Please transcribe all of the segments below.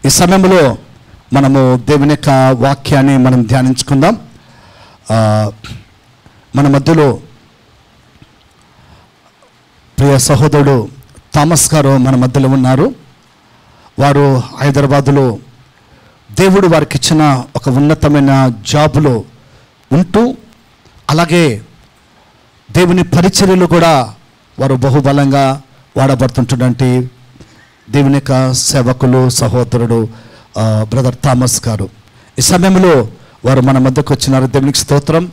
ఈ సమయంలో మనము దేవుని యొక్క వాక్యాన్ని మనం ధ్యానించుకుందాం. మన మధ్యలో ప్రియ సహోదరుడు థామస్ గారు మన మధ్యలో ఉన్నారు. వారు హైదరాబాదులో దేవుడు వారికి ఇచ్చిన ఒక ఉన్నతమైన జాబులో ఉంటూ అలాగే దేవుని పరిచర్యలు కూడా వారు బహుబలంగా వాడబడుతుంటున్నటువంటి దేవుని యొక్క సేవకులు సహోదరుడు బ్రదర్ థామస్ గారు ఈ సమయంలో వారు మన మధ్యకు వచ్చినారు. దేవునికి స్తోత్రం.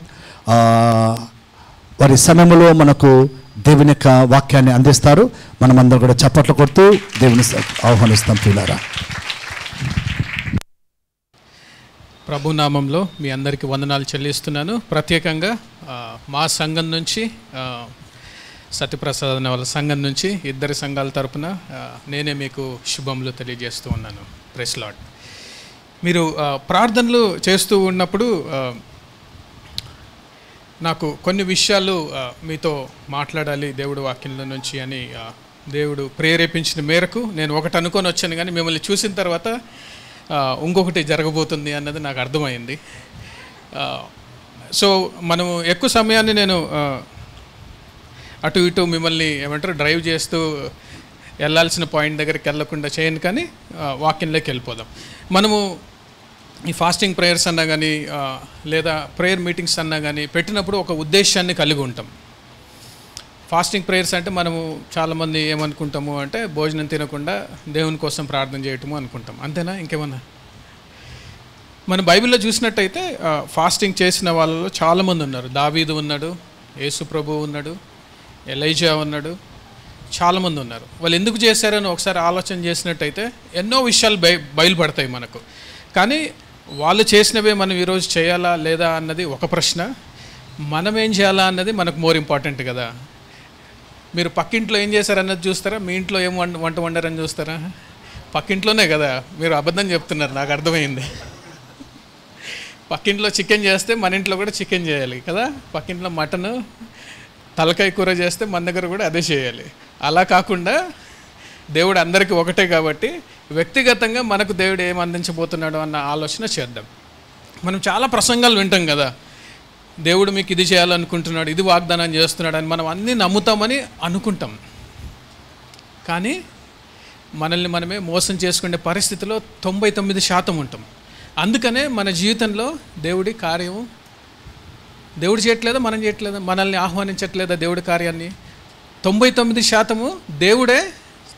వారి సమయంలో మనకు దేవుని యొక్క వాక్యాన్ని అందిస్తారు. మనమందరం కూడా చప్పట్లు కొడుతూ దేవుని ఆహ్వానిస్తాం. ప్రియులారా, ప్రభునామంలో మీ అందరికీ వందనాలు చెల్లిస్తున్నాను. ప్రత్యేకంగా మా సంఘం నుంచి సత్యప్రసాద్ అనే వాళ్ళ సంఘం నుంచి ఇద్దరి సంఘాల తరపున నేనే మీకు శుభములు తెలియజేస్తూ ఉన్నాను. Praise Lord. మీరు ప్రార్థనలు చేస్తూ ఉన్నప్పుడు నాకు కొన్ని విషయాలు మీతో మాట్లాడాలి దేవుడు వాక్యంలో నుంచి అని దేవుడు ప్రేరేపించిన మేరకు నేను ఒకటి అనుకొని వచ్చాను. కానీ మిమ్మల్ని చూసిన తర్వాత ఇంకొకటి జరగబోతుంది అన్నది నాకు అర్థమైంది. సో మనము ఎక్కువ సమయాన్ని నేను అటు ఇటు మిమ్మల్ని డ్రైవ్ చేస్తూ వెళ్ళాల్సిన పాయింట్ దగ్గరికి వెళ్ళకుండా చేయను. కానీ వాక్యంలోకి వెళ్ళిపోదాం. మనము ఈ ఫాస్టింగ్ ప్రేయర్స్ అన్నా కానీ లేదా ప్రేయర్ మీటింగ్స్ అన్నా కానీ పెట్టినప్పుడు ఒక ఉద్దేశాన్ని కలిగి ఉంటాం. ఫాస్టింగ్ ప్రేయర్స్ అంటే మనము చాలామంది ఏమనుకుంటాము అంటే భోజనం తినకుండా దేవుని కోసం ప్రార్థన చేయటము అనుకుంటాం. అంతేనా? ఇంకేమన్నా? మన బైబిల్లో చూసినట్టయితే ఫాస్టింగ్ చేసిన వాళ్ళలో చాలామంది ఉన్నారు. దావీదు ఉన్నాడు, యేసు ప్రభువు ఉన్నాడు, ఎలైజా ఉన్నాడు, చాలామంది ఉన్నారు. వాళ్ళు ఎందుకు చేశారని ఒకసారి ఆలోచన చేసినట్టయితే ఎన్నో విషయాలు బయలుపడతాయి మనకు. కానీ వాళ్ళు చేసినవే మనం ఈరోజు చేయాలా లేదా అన్నది ఒక ప్రశ్న. మనం ఏం చేయాలా అన్నది మనకు మోర్ ఇంపార్టెంట్ కదా. మీరు పక్కింట్లో ఏం చేశారన్నది చూస్తారా? మీ ఇంట్లో ఏం వంట వండారని చూస్తారా? పక్కింట్లోనే కదా. మీరు అబద్ధం చెప్తున్నారు, నాకు అర్థమైంది. పక్కింట్లో చికెన్ చేస్తే మన ఇంట్లో కూడా చికెన్ చేయాలి కదా. పక్కింట్లో మటన్ తలకాయ కూర చేస్తే మన దగ్గర కూడా అదే చేయాలి. అలా కాకుండా దేవుడు అందరికీ ఒకటే కాబట్టి వ్యక్తిగతంగా మనకు దేవుడు ఏం అందించబోతున్నాడు అన్న ఆలోచన చేద్దాం. మనం చాలా ప్రసంగాలు వింటాం కదా, దేవుడు మీకు ఇది చేయాలనుకుంటున్నాడు, ఇది వాగ్దానం చేస్తున్నాడు అని మనం అన్నీ నమ్ముతామని అనుకుంటాం. కానీ మనల్ని మనమే మోసం చేసుకునే పరిస్థితిలో 99% ఉంటాం. అందుకనే మన జీవితంలో దేవుడి కార్యం దేవుడు చేయట్లేదా, మనం చేయట్లేదా, మనల్ని ఆహ్వానించట్లేదా దేవుడి కార్యాన్ని? 99% దేవుడే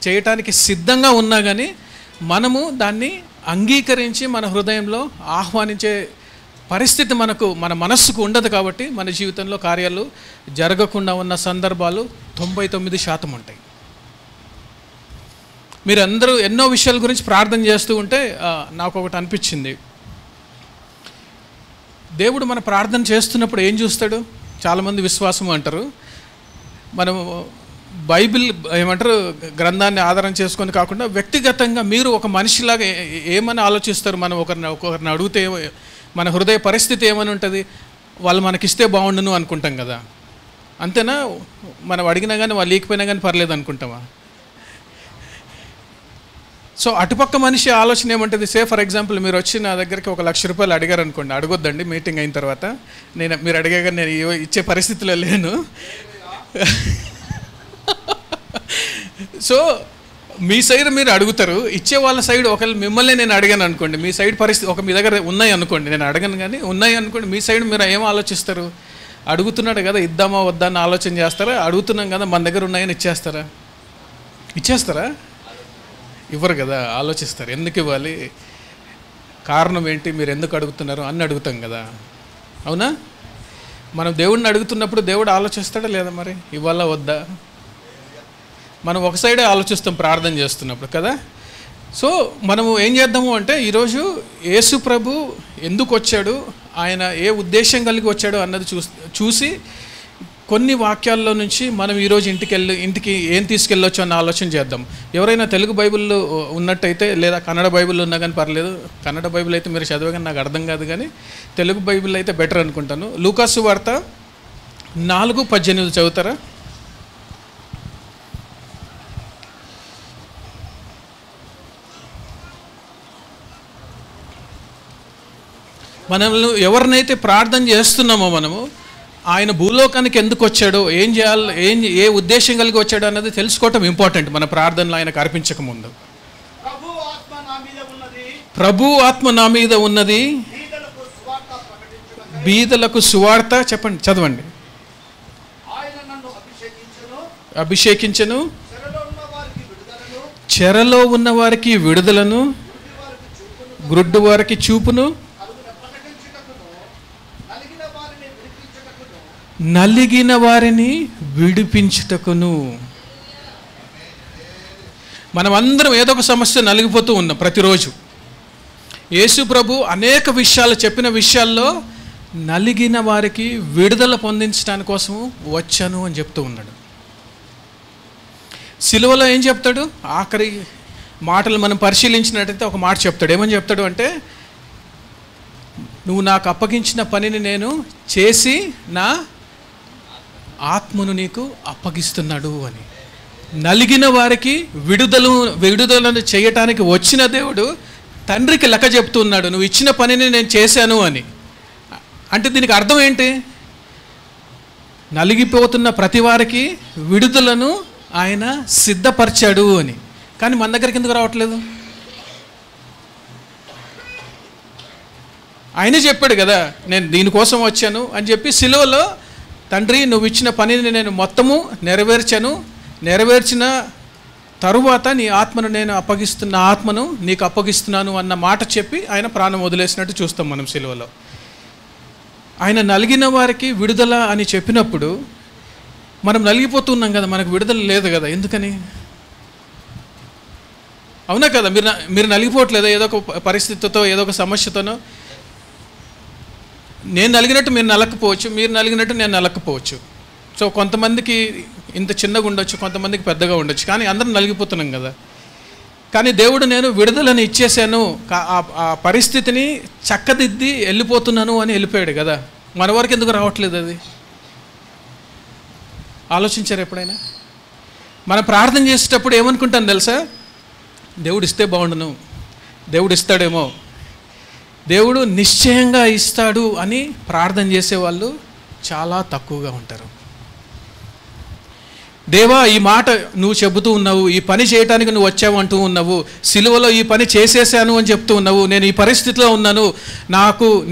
చేయటానికి సిద్ధంగా ఉన్నా కానీ మనము దాన్ని అంగీకరించి మన హృదయంలో ఆహ్వానించే పరిస్థితి మన మనస్సుకు ఉండదు. కాబట్టి మన జీవితంలో కార్యాలు జరగకుండా ఉన్న సందర్భాలు 99% ఉంటాయి. మీరందరూ ఎన్నో విషయాల గురించి ప్రార్థన చేస్తూ ఉంటే నాకు ఒకటి అనిపించింది. దేవుడు మన ప్రార్థన చేస్తున్నప్పుడు ఏం చూస్తాడు? చాలామంది విశ్వాసం అంటారు. మనము బైబిల్ గ్రంథాన్ని ఆధారం చేసుకొని కాకుండా వ్యక్తిగతంగా మీరు ఒక మనిషిలాగా ఏమని ఆలోచిస్తారు? మనం ఒకరిని అడిగితే మన హృదయ పరిస్థితి ఏమని ఉంటుంది? వాళ్ళు మనకిస్తే బాగుండును అనుకుంటాం కదా. అంతేనా? మనం అడిగినా కానీ వాళ్ళు లేకపోయినా కానీ పర్లేదు అనుకుంటామా? సో అటుపక్క మనిషి ఆలోచన ఏమంటుంది? ఫర్ ఎగ్జాంపుల్ మీరు వచ్చి నా దగ్గరికి 1 లక్ష రూపాయలు అడిగారు అనుకోండి. అడగొద్దండి, మీటింగ్ అయిన తర్వాత. మీరు అడిగాక నేను ఇచ్చే పరిస్థితిలో లేను. సో మీ సైడ్ మీరు అడుగుతారు, ఇచ్చే వాళ్ళ సైడ్ ఒకవేళ మిమ్మల్ని నేను అడిగాను అనుకోండి, మీ సైడ్ పరిస్థితి మీ దగ్గర ఉన్నాయి అనుకోండి, నేను అడగను కానీ ఉన్నాయి అనుకోండి, మీ సైడ్ మీరు ఏం ఆలోచిస్తారు? అడుగుతున్నాడు కదా ఇద్దామా వద్దా అని ఆలోచన చేస్తారా? అడుగుతున్నాం కదా మన దగ్గర ఉన్నాయని ఇచ్చేస్తారా? ఇవ్వరు కదా, ఆలోచిస్తారు. ఎందుకు ఇవ్వాలి, కారణం ఏంటి, మీరు ఎందుకు అడుగుతున్నారు అని అడుగుతాం కదా. అవునా? మనం దేవుడిని అడుగుతున్నప్పుడు దేవుడు ఆలోచిస్తాడా లేదా? మరి ఇవ్వాలా వద్దా? మనం ఒక సైడే ఆలోచిస్తాం ప్రార్థన చేస్తున్నప్పుడు కదా. సో మనము ఏం చేద్దాము అంటే ఈరోజు యేసు ప్రభు ఎందుకు వచ్చాడు, ఆయన ఏ ఉద్దేశం కలిగి వచ్చాడు అన్నది చూసి కొన్ని వాక్యాల్లో నుంచి మనం ఈరోజు ఇంటికి ఏం తీసుకెళ్ళొచ్చు అన్న ఆలోచన చేద్దాం. ఎవరైనా తెలుగు బైబిల్లో ఉన్నట్టయితే లేదా కన్నడ బైబిల్లో ఉన్నా కానీ పర్లేదు. కన్నడ బైబిల్ అయితే మీరు చదవగానే నాకు అర్థం కాదు, కానీ తెలుగు బైబిల్ అయితే బెటర్ అనుకుంటాను. లూకాసు వార్త 4:18 చదువుతారా? మనల్ని ఎవరినైతే ప్రార్థన చేస్తున్నామో మనము, ఆయన భూలోకానికి ఎందుకు వచ్చాడో, ఏం చేయాలి, ఏ ఉద్దేశం కలిగి వచ్చాడో అన్నది తెలుసుకోవటం ఇంపార్టెంట్ మన ప్రార్థనలు ఆయనకు అర్పించక ముందు. ప్రభు ఆత్మ నా మీద ఉన్నది, బీదలకు సువార్త చెప్పండి, చదవండి. అభిషేకించను, చెరలో ఉన్న వారికి విడుదలను, గ్రుడ్డు వారికి చూపును, నలిగిన వారిని విడిపించుటకును. మనమందరం ఏదో ఒక సమస్య నలిగిపోతూ ఉన్నాం ప్రతిరోజు. యేసు ప్రభు అనేక విషయాలు చెప్పిన విషయాల్లో నలిగిన వారికి విడుదల పొందించడానికి కోసము వచ్చాను అని చెప్తూ ఉన్నాడు. సిలువలో ఏం చెప్తాడు? ఆఖరి మాటలు మనం పరిశీలించినట్టయితే ఒక మాట చెప్తాడు. ఏమని చెప్తాడు అంటే, నువ్వు నాకు అప్పగించిన పనిని నేను చేసి నా ఆత్మను నీకు అప్పగిస్తున్నాడు అని. నలిగిన వారికి విడుదలను చేయటానికి వచ్చిన దేవుడు తండ్రికి లెక్క చెప్తున్నాడు, నువ్వు ఇచ్చిన పనిని నేను చేశాను అని. అంటే దీనికి అర్థం ఏంటి? నలిగిపోతున్న ప్రతి వారికి విడుదలను ఆయన సిద్ధపరిచాడు అని. కానీ మన దగ్గరికి ఎందుకు రావట్లేదు? ఆయనే చెప్పాడు కదా, నేను దీనికోసం వచ్చాను అని చెప్పి సిలువలో, తండ్రి నువ్వు ఇచ్చిన పనిని నేను మొత్తము నెరవేర్చిన తరువాత నీ ఆత్మను నేను ఆత్మను నీకు అప్పగిస్తున్నాను అన్న మాట చెప్పి ఆయన ప్రాణం వదిలేసినట్టు చూస్తాం మనం సిలువలో. ఆయన నలిగిన వారికి విడుదల అని చెప్పినప్పుడు మనం నలిగిపోతున్నాం కదా, మనకు విడుదల లేదు కదా. ఎందుకని? అవునా కదా? మీరు నలిగిపోవట్లేదా? ఏదో ఒక పరిస్థితితో, ఏదో ఒక సమస్యతోనో. నేను నలిగినట్టు మీరు నలకపోవచ్చు, మీరు నలిగినట్టు నేను నలకపోవచ్చు. సో కొంతమందికి ఇంత చిన్నగా ఉండొచ్చు, కొంతమందికి పెద్దగా ఉండొచ్చు, కానీ అందరం నలిగిపోతున్నాం కదా. కానీ దేవుడు నేను విడుదలని ఇచ్చేసాను, ఆ పరిస్థితిని చక్కదిద్ది వెళ్ళిపోతున్నాను అని వెళ్ళిపోయాడు కదా. మన వరకు ఎందుకు రావట్లేదు అది? ఆలోచించారు ఎప్పుడైనా? మనం ప్రార్థన చేసేటప్పుడు ఏమనుకుంటాను తెలుసా? దేవుడు ఇస్తే బాగుండును, దేవుడు ఇస్తాడేమో, దేవుడు నిశ్చయంగా ఇస్తాడు అని ప్రార్థన చేసేవాళ్ళు చాలా తక్కువగా ఉంటారు. దేవా ఈ మాట నువ్వు చెబుతూ ఉన్నావు, ఈ పని చేయడానికి నువ్వు వచ్చావు అంటూ ఉన్నావు, సిలువలో ఈ పని చేసేసాను అని చెప్తూ ఉన్నావు, నేను ఈ పరిస్థితిలో ఉన్నాను,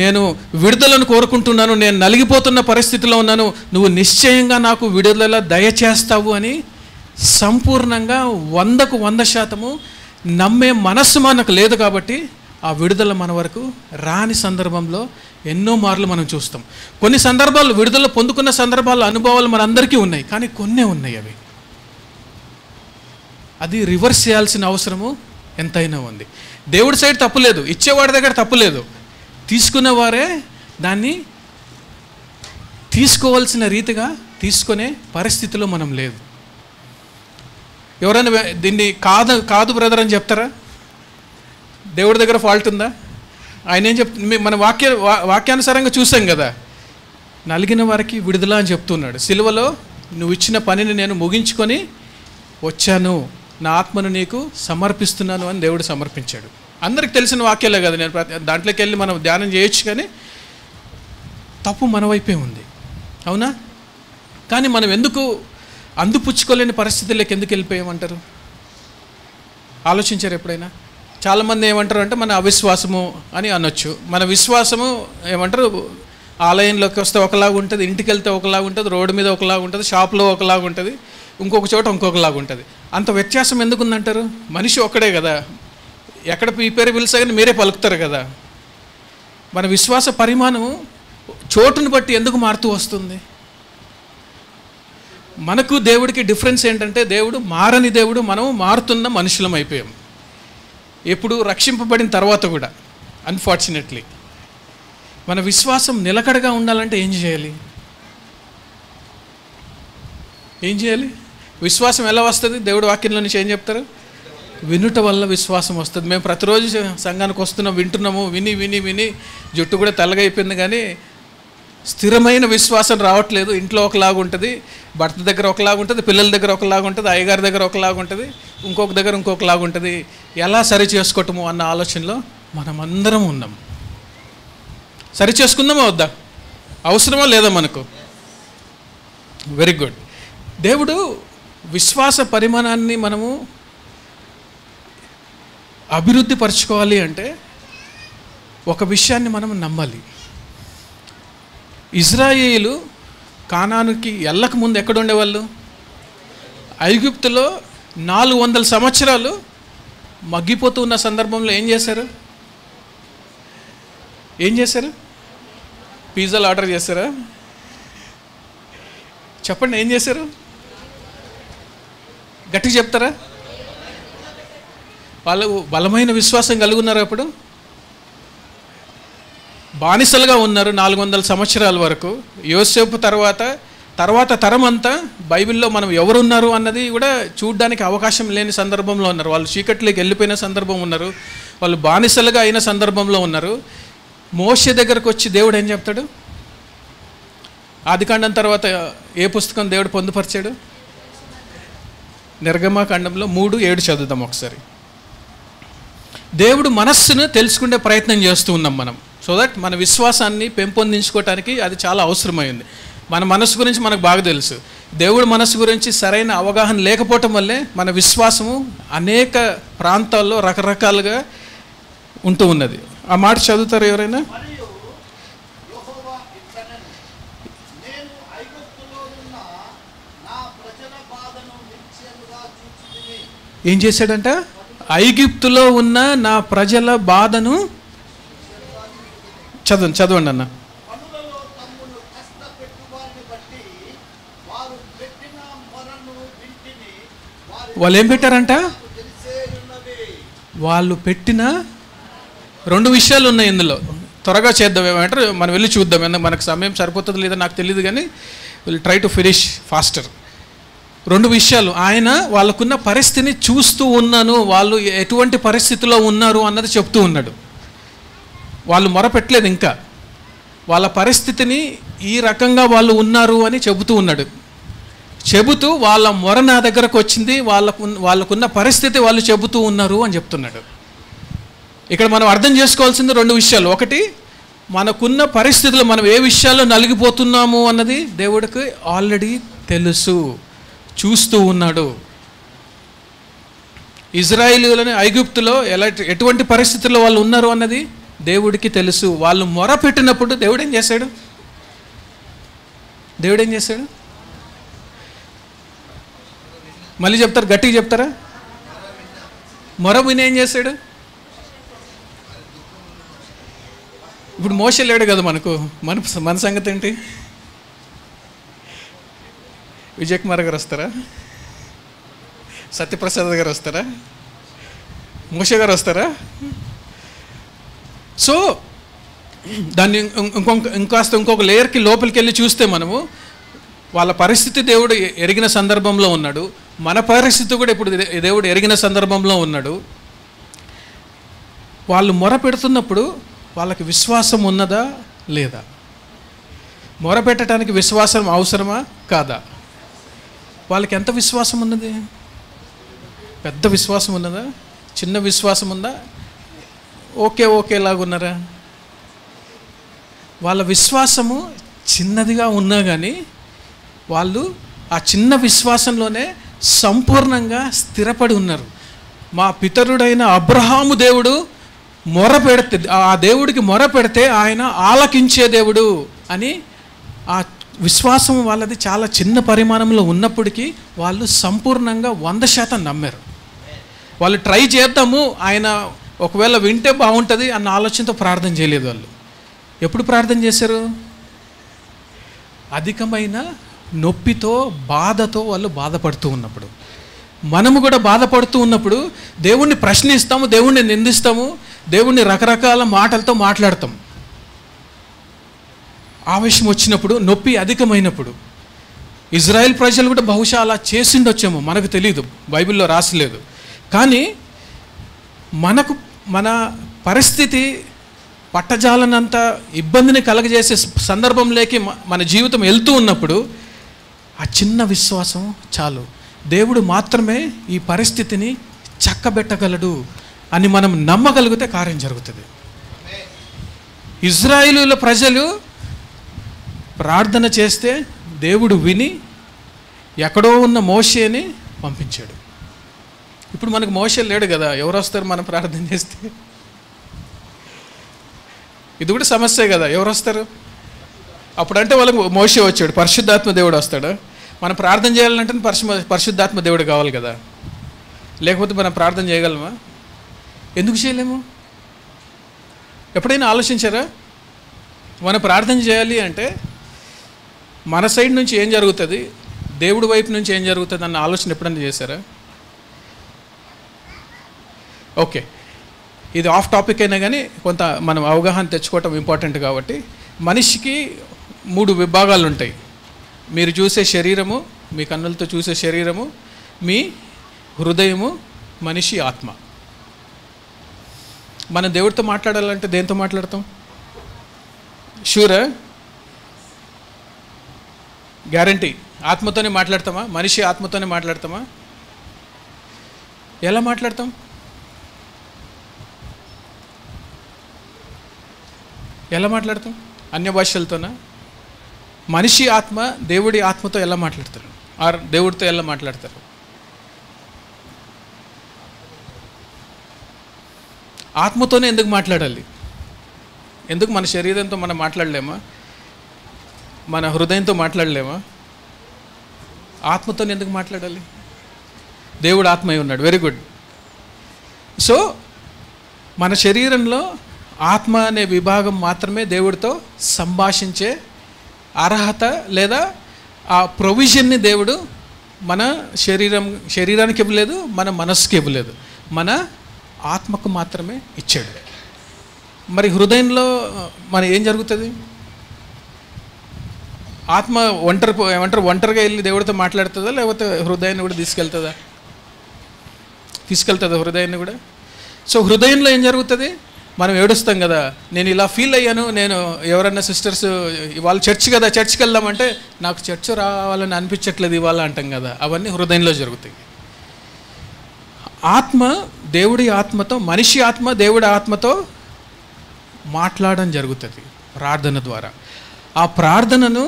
నేను విడుదలను కోరుకుంటున్నాను, నేను నలిగిపోతున్న పరిస్థితిలో ఉన్నాను, నువ్వు నిశ్చయంగా నాకు విడుదల దయచేస్తావు అని సంపూర్ణంగా 100కు 100% నమ్మే మనస్సు మనకు లేదు. కాబట్టి ఆ విడుదల మన వరకు రాని సందర్భంలో ఎన్నో మార్లు మనం చూస్తాం. కొన్ని సందర్భాలు విడుదల పొందుకున్న సందర్భాలు, అనుభవాలు మనందరికీ ఉన్నాయి, కానీ కొన్నే ఉన్నాయి. అది రివర్స్ చేయాల్సిన అవసరము ఎంతైనా ఉంది. దేవుడి సైడ్ తప్పులేదు, ఇచ్చేవాడి దగ్గర తప్పులేదు, తీసుకునేవారే దాన్ని తీసుకోవాల్సిన రీతిగా తీసుకునే పరిస్థితిలో మనం లేదు. ఎవరైనా దీన్ని కాదు బ్రదర్ అని చెప్తారా? దేవుడి దగ్గర ఫాల్ట్ ఉందా? ఆయన ఏం మన వాక్యానుసారంగా చూసాం కదా, నలిగిన వారికి విడుదల అని చెప్తున్నాడు. సిలువలో నువ్వు ఇచ్చిన పనిని నేను ముగించుకొని వచ్చాను, నా ఆత్మను నీకు సమర్పిస్తున్నాను అని దేవుడు సమర్పించాడు. అందరికి తెలిసిన వాక్యాలే కదా, నేను దాంట్లోకి వెళ్ళి మనం ధ్యానం చేయొచ్చు, కానీ తప్పు మన వైపే ఉంది. అవునా? కానీ మనం ఎందుకు అందుపుచ్చుకోలేని పరిస్థితుల్లోకి ఎందుకు వెళ్ళిపోయామంటారు? ఆలోచించారు ఎప్పుడైనా? చాలామంది ఏమంటారు అంటే మన అవిశ్వాసము అని అనొచ్చు. మన విశ్వాసము ఏమంటారు, ఆలయంలోకి వస్తే ఒకలాగా ఉంటుంది, ఇంటికి వెళ్తే ఒకలాగా ఉంటుంది, రోడ్డు మీద ఒకలాగా ఉంటుంది, షాప్లో ఒకలాగా ఉంటుంది, ఇంకొక చోట ఇంకొకలాగా ఉంటుంది. అంత వ్యత్యాసం ఎందుకు ఉందంటారు? మనిషి ఒక్కడే కదా, ఎక్కడ ఈ పేరు పిలిచా కానీ మీరే పలుకుతారు కదా. మన విశ్వాస పరిమాణము చోటును బట్టి ఎందుకు మారుతూ వస్తుంది? మనకు దేవుడికి డిఫరెన్స్ ఏంటంటే, దేవుడు మారని దేవుడు, మనం మారుతున్న మనుషులం అయిపోయాం. ఎప్పుడు రక్షింపబడిన తర్వాత కూడా అన్ఫార్చునేట్లీ మన విశ్వాసం నిలకడగా ఉండాలంటే ఏం చేయాలి? విశ్వాసం ఎలా వస్తుంది? దేవుడి వాక్యంలో నుంచి ఏం చెప్తారు? వినుట వల్ల విశ్వాసం వస్తుంది. మేము ప్రతిరోజు సంఘానికి వస్తున్నాం, వింటున్నాము, విని జుట్టు కూడా తెల్లగా అయిపోయింది, కానీ స్థిరమైన విశ్వాసం రావట్లేదు. ఇంట్లో ఒకలాగా ఉంటుంది, భర్త దగ్గర ఒకలాగా ఉంటుంది, పిల్లల దగ్గర ఒకలాగా ఉంటుంది, అయ్యగారి దగ్గర ఒకలాగా ఉంటుంది, ఇంకొక దగ్గర ఇంకొకలాగా ఉంటుంది. ఎలా సరి చేసుకోవటము అన్న ఆలోచనలో మనమందరం ఉన్నాం. సరి చేసుకుందామా వద్దా? అవసరమా లేదా మనకు? Very good. దేవుడు విశ్వాస పరిమాణాన్ని మనము అభివృద్ధి పరచుకోవాలి అంటే ఒక విషయాన్ని మనం నమ్మాలి. ఇజ్రాయేలు కానానుకి వెళ్ళక ముందు ఎక్కడ ఉండేవాళ్ళు? ఐగుప్తులో 400 సంవత్సరాలు మగ్గిపోతూ ఉన్న సందర్భంలో ఏం చేశారు? పిజ్జాలు ఆర్డర్ చేశారా? చెప్పండి, ఏం చేశారు? గట్టిగా చెప్తారా? వాళ్ళు బలమైన విశ్వాసం కలిగి ఉన్నారు. అప్పుడు బానిసలుగా ఉన్నారు 400 సంవత్సరాల వరకు. యోసేపు తర్వాత తరం అంతా బైబిల్లో మనం ఎవరున్నారు అన్నది కూడా చూడడానికి అవకాశం లేని సందర్భంలో ఉన్నారు. వాళ్ళు చీకట్లోకి వెళ్ళిపోయిన సందర్భం ఉన్నారు. వాళ్ళు బానిసలుగా అయిన సందర్భంలో ఉన్నారు. మోషే దగ్గరకు వచ్చి దేవుడు ఏం చెప్తాడు? ఆదికాండం తర్వాత ఏ పుస్తకం దేవుడు పొందుపరిచాడు? నిర్గమకాండంలో 3:7 చదువుదాం ఒకసారి. దేవుడు మనస్సును తెలుసుకునే ప్రయత్నం చేస్తూ ఉన్నాం మనం. సో దట్ మన విశ్వాసాన్ని పెంపొందించుకోవటానికి అది చాలా అవసరమైంది. మన మనస్సు గురించి మనకు బాగా తెలుసు. దేవుడు మనస్సు గురించి సరైన అవగాహన లేకపోవటం వల్లే మన విశ్వాసము అనేక ప్రాంతాల్లో రకరకాలుగా ఉంటూ ఉన్నది. ఆ మాట చదువుతారు ఎవరైనా? ఏం చేశాడంట? ఐగుప్తులో ఉన్న నా ప్రజల బాధను చదవండి అన్న. వాళ్ళు ఏం పెట్టారంట? వాళ్ళు పెట్టిన 2 విషయాలు ఉన్నాయి ఇందులో. త్వరగా చేద్దాం, ఏమంటారు, మనం వెళ్ళి చూద్దాం. మనకు సమయం సరిపోతుంది లేదా నాకు తెలియదు, కానీ will try to finish faster. 2 విషయాలు. ఆయన వాళ్ళకున్న పరిస్థితిని చూస్తూ ఉన్నాను, వాళ్ళు ఎటువంటి పరిస్థితిలో ఉన్నారు అన్నది చెప్తూ ఉన్నాడు. వాళ్ళు మొరపెట్టలేదు, ఇంకా వాళ్ళ పరిస్థితిని ఈ రకంగా వాళ్ళు ఉన్నారు అని చెబుతూ ఉన్నాడు. చెబుతూ వాళ్ళ మొర నా దగ్గరకు వచ్చింది, వాళ్ళకున్న పరిస్థితి వాళ్ళు చెబుతూ ఉన్నారు అని చెప్తున్నాడు. ఇక్కడ మనం అర్థం చేసుకోవాల్సింది 2 విషయాలు. ఒకటి, మనకున్న పరిస్థితులు, మనం ఏ విషయాల్లో నలిగిపోతున్నాము అన్నది దేవుడికి ఆల్రెడీ తెలుసు, చూస్తూ ఉన్నాడు. ఇజ్రాయేలీయులని ఐగుప్తులో ఎటువంటి పరిస్థితుల్లో వాళ్ళు ఉన్నారు అన్నది దేవుడికి తెలుసు. వాళ్ళు మొర పెట్టినప్పుడు దేవుడు ఏం చేశాడు? మళ్ళీ చెప్తారు, గట్టిగా చెప్తారా? మొర విని ఏం చేశాడు? ఇప్పుడు మోషే లేడు కదా మనకు. మన సంగతి ఏంటి? విజయ్ కుమార్ గారు వస్తారా? సత్యప్రసాద్ గారు వస్తారా? మోషే గారు వస్తారా? సో దాన్ని ఇంకొక లేయర్కి లోపలికి వెళ్ళి చూస్తే మనము వాళ్ళ పరిస్థితి దేవుడు ఎరిగిన సందర్భంలో ఉన్నాడు. మన పరిస్థితి కూడా ఇప్పుడు దేవుడు ఎరిగిన సందర్భంలో ఉన్నాడు. వాళ్ళు మొర పెడుతున్నప్పుడు వాళ్ళకి విశ్వాసం ఉన్నదా లేదా? మొర పెట్టడానికి విశ్వాసం అవసరమా కాదా? వాళ్ళకి ఎంత విశ్వాసం ఉన్నది? పెద్ద విశ్వాసం ఉన్నదా? చిన్న విశ్వాసం ఉందా? ఓకేలాగున్నారా? వాళ్ళ విశ్వాసము చిన్నదిగా ఉన్నా కానీ వాళ్ళు ఆ చిన్న విశ్వాసంలోనే సంపూర్ణంగా స్థిరపడి ఉన్నారు. మా పితరుడైన అబ్రహాము దేవుడు మొర పెడితే, ఆ దేవుడికి మొర పెడితే ఆయన ఆలకించే దేవుడు అని ఆ విశ్వాసం వాళ్ళది చాలా చిన్న పరిమాణంలో ఉన్నప్పటికీ వాళ్ళు సంపూర్ణంగా 100% నమ్మారు. వాళ్ళు ట్రై చేద్దాము, ఆయన ఒకవేళ వింటే బాగుంటుంది అన్న ఆలోచనతో ప్రార్థన చేయలేదు. వాళ్ళు ఎప్పుడు ప్రార్థన చేశారు? అధికమైన నొప్పితో, బాధతో వాళ్ళు బాధపడుతూ ఉన్నప్పుడు. మనము కూడా బాధపడుతూ ఉన్నప్పుడు దేవుణ్ణి ప్రశ్నిస్తాము, దేవుణ్ణి నిందిస్తాము, దేవుణ్ణి రకరకాల మాటలతో మాట్లాడతాం. ఆవేశం వచ్చినప్పుడు, నొప్పి అధికమైనప్పుడు. ఇజ్రాయెల్ ప్రజలు కూడా బహుశా అలా చేసిండొచ్చేమో, మనకు తెలియదు, బైబిల్లో రాసలేదు. కానీ మన పరిస్థితి పట్టజాలనంత ఇబ్బందిని కలగజేసే సందర్భంలోకి మన జీవితం వెళ్తూ ఉన్నప్పుడు ఆ చిన్న విశ్వాసం చాలు. దేవుడు మాత్రమే ఈ పరిస్థితిని చక్కబెట్టగలడు అని మనం నమ్మగలిగితే కార్యం జరుగుతుంది. ఇజ్రాయేలుల ప్రజలు ప్రార్థన చేస్తే దేవుడు విని ఎక్కడో ఉన్న మోషేని పంపించాడు. ఇప్పుడు మనకు మోషే లేడు కదా, ఎవరు వస్తారు మనం ప్రార్థన చేస్తే? ఇది కూడా సమస్యే కదా, ఎవరు వస్తారు? అప్పుడంటే వాళ్ళకి మోషే వచ్చాడు, పరిశుద్ధాత్మ దేవుడు వస్తాడు. మనం ప్రార్థన చేయాలంటే పరిశుద్ధాత్మ దేవుడు కావాలి కదా, లేకపోతే మనం ప్రార్థన చేయగలమా? ఎందుకు చేయలేము? ఎప్పుడైనా ఆలోచించారా? మనం ప్రార్థన చేయాలి అంటే మన సైడ్ నుంచి ఏం జరుగుతుంది, దేవుడి వైపు నుంచి ఏం జరుగుతుంది అన్న ఆలోచన ఎప్పుడైనా చేశారా? ఓకే, ఇది ఆఫ్ టాపిక్ అయినా కానీ కొంత మనం అవగాహన తెచ్చుకోవటం ఇంపార్టెంట్. కాబట్టి మనిషికి 3 విభాగాలు ఉంటాయి. మీరు చూసే శరీరము, మీ కన్నులతో చూసే శరీరము, మీ హృదయము, మనిషి ఆత్మ. మనం దేవుడితో మాట్లాడాలంటే దేంతో మాట్లాడతాం? షూరా? గ్యారంటీ ఆత్మతోనే మాట్లాడతామా? మనిషి ఆత్మతోనే మాట్లాడతామా? ఎలా మాట్లాడతాం? ఎలా మాట్లాడతాం? అన్య భాషలతోనా? మనిషి ఆత్మ దేవుడి ఆత్మతో ఎలా మాట్లాడతారు? ఆర్ దేవుడితో ఎలా మాట్లాడతారు? ఆత్మతోనే ఎందుకు మాట్లాడాలి? ఎందుకు మన శరీరంతో మనం మాట్లాడలేమా? మన హృదయంతో మాట్లాడలేమా? ఆత్మతోనే ఎందుకు మాట్లాడాలి? దేవుడు ఆత్మయ్య ఉన్నాడు. Very good. సో మన శరీరంలో ఆత్మ అనే విభాగం మాత్రమే దేవుడితో సంభాషించే అర్హత లేదా ఆ ప్రొవిజన్ని దేవుడు మన శరీరానికి ఇవ్వలేదు, మన మనస్సుకి ఇవ్వలేదు, మన ఆత్మకు మాత్రమే ఇచ్చాడు. మరి హృదయంలో మన ఏం జరుగుతుంది? ఆత్మ ఒంటరిగా వెళ్ళి దేవుడితో మాట్లాడుతుందా, లేకపోతే హృదయాన్ని కూడా తీసుకెళ్తుందా హృదయాన్ని కూడా? సో హృదయంలో ఏం జరుగుతుంది? మనం ఏడుస్తాం కదా, నేను ఇలా ఫీల్ అయ్యాను, నేను ఎవరన్నా సిస్టర్స్ ఇవాళ చర్చ్కి వెళ్దామంటే నాకు చర్చ్ రావాలని అనిపించట్లేదు ఇవాళ అంటాం కదా, అవన్నీ హృదయంలో జరుగుతాయి. ఆత్మ దేవుడి ఆత్మతో, మనిషి ఆత్మ దేవుడి ఆత్మతో మాట్లాడడం జరుగుతుంది ప్రార్థన ద్వారా. ఆ ప్రార్థనను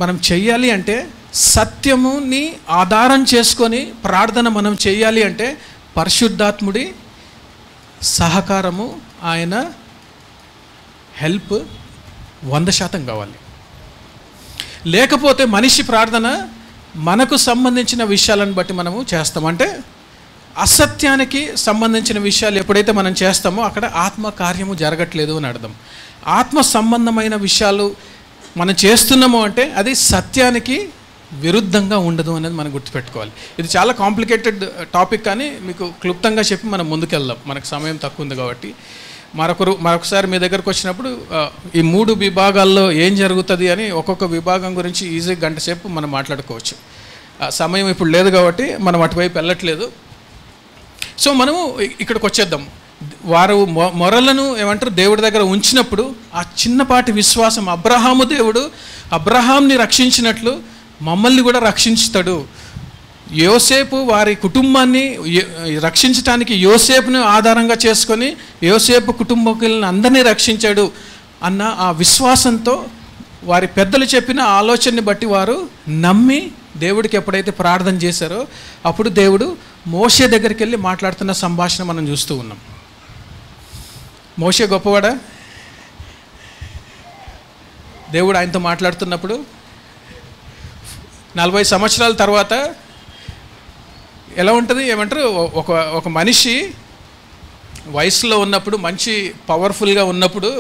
మనం చెయ్యాలి అంటే, సత్యముని ఆధారం చేసుకొని ప్రార్థన మనం చెయ్యాలి అంటే పరిశుద్ధాత్ముడి సహకారము, ఆయన హెల్ప్ 100% కావాలి. లేకపోతే మనిషి ప్రార్థన మనకు సంబంధించిన విషయాలను బట్టి మనము చేస్తాం. అంటే అసత్యానికి సంబంధించిన విషయాలు ఎప్పుడైతే మనం చేస్తామో అక్కడ ఆత్మ కార్యము జరగట్లేదు అని అర్థం. ఆత్మ సంబంధమైన విషయాలు మనం చేస్తున్నాము అంటే అది సత్యానికి విరుద్ధంగా ఉండదు అనేది మనం గుర్తుపెట్టుకోవాలి. ఇది చాలా కాంప్లికేటెడ్ టాపిక్, కానీ మీకు క్లుప్తంగా చెప్పి మనం ముందుకెళ్దాం, మనకు సమయం తక్కువ ఉంది కాబట్టి. మరొకసారి మీ దగ్గరకు వచ్చినప్పుడు ఈ 3 విభాగాల్లో ఏం జరుగుతుంది అని ఒక్కొక్క విభాగం గురించి ఈజీ గంట సేపు మనం మాట్లాడుకోవచ్చు. సమయం ఇప్పుడు లేదు కాబట్టి మనం అటువైపు వెళ్ళట్లేదు. సో మనము ఇక్కడికి వచ్చేద్దాం. వారు మొరలను దేవుడి దగ్గర ఉంచినప్పుడు ఆ చిన్నపాటి విశ్వాసం, దేవుడు అబ్రహాంని రక్షించినట్లు మమ్మల్ని కూడా రక్షించుతాడు. యోసేపు వారి కుటుంబాన్ని రక్షించడానికి యోసేపును ఆధారంగా చేసుకొని యోసేపు కుటుంబకులను అందరినీ రక్షించాడు అన్న ఆ విశ్వాసంతో వారి పెద్దలు చెప్పిన ఆలోచనని బట్టి వారు నమ్మి దేవుడికి ఎప్పుడైతే ప్రార్థన చేశారో అప్పుడు దేవుడు మోషే దగ్గరికి వెళ్ళి మాట్లాడుతున్న సంభాషణ మనం చూస్తూ ఉన్నాం. మోషే గొప్పవాడా? దేవుడు ఆయనతో మాట్లాడుతున్నప్పుడు 40 సంవత్సరాల తర్వాత ఎలా ఉంటుంది? ఒక మనిషి వయసులో ఉన్నప్పుడు, మంచి పవర్ఫుల్గా ఉన్నప్పుడు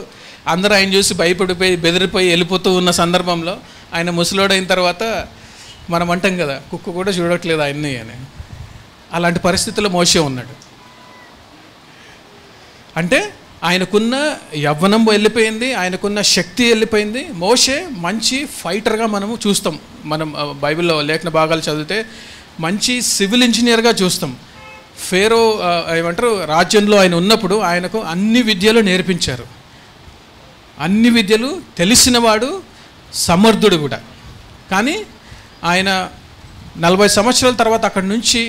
అందరూ ఆయన చూసి భయపడిపోయి బెదిరిపోయి వెళ్ళిపోతూ ఉన్న సందర్భంలో ఆయన ముసలోడైన తర్వాత మనం అంటాం కదా, కుక్క కూడా చూడట్లేదు ఆయన్ని అని. అలాంటి పరిస్థితుల్లో మోషే ఉన్నాడు. అంటే ఆయనకున్న యవ్వనం వెళ్ళిపోయింది, ఆయనకున్న శక్తి వెళ్ళిపోయింది. మోషే మంచి ఫైటర్గా మనము చూస్తాం. మనం బైబిల్లో లేఖన భాగాలు చదివితే మంచి సివిల్ ఇంజనీర్గా చూస్తాం. ఫేరో రాజ్యంలో ఆయన ఉన్నప్పుడు ఆయనకు అన్ని విద్యలు నేర్పించారు. అన్ని విద్యలు తెలిసినవాడు, సమర్థుడు కూడా. కానీ ఆయన 40 సంవత్సరాల తర్వాత అక్కడి నుంచి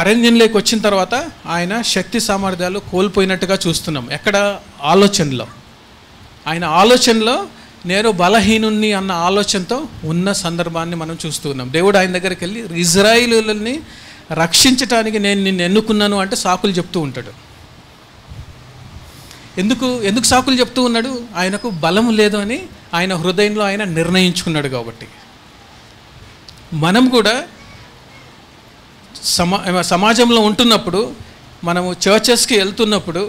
అరణ్యంలోకి వచ్చిన తర్వాత ఆయన శక్తి సామర్థ్యాలు కోల్పోయినట్టుగా చూస్తున్నాం. ఎక్కడ? ఆలోచనలో. ఆయన ఆలోచనలో నేను బలహీనుణ్ణి అన్న ఆలోచనతో ఉన్న సందర్భాన్ని మనం చూస్తూ ఉన్నాం. దేవుడు ఆయన దగ్గరికి వెళ్ళి ఇజ్రాయేలులని రక్షించటానికి నేను నిన్ను ఎన్నుకున్నాను అంటే సాకులు చెప్తూ ఉంటాడు. ఎందుకు సాకులు చెప్తూ ఉన్నాడు? ఆయనకు బలం లేదు అని ఆయన హృదయంలో ఆయన నిర్ణయించుకున్నాడు. కాబట్టి మనం కూడా సమాజంలో ఉంటున్నప్పుడు, మనము చర్చెస్కి వెళ్తున్నప్పుడు,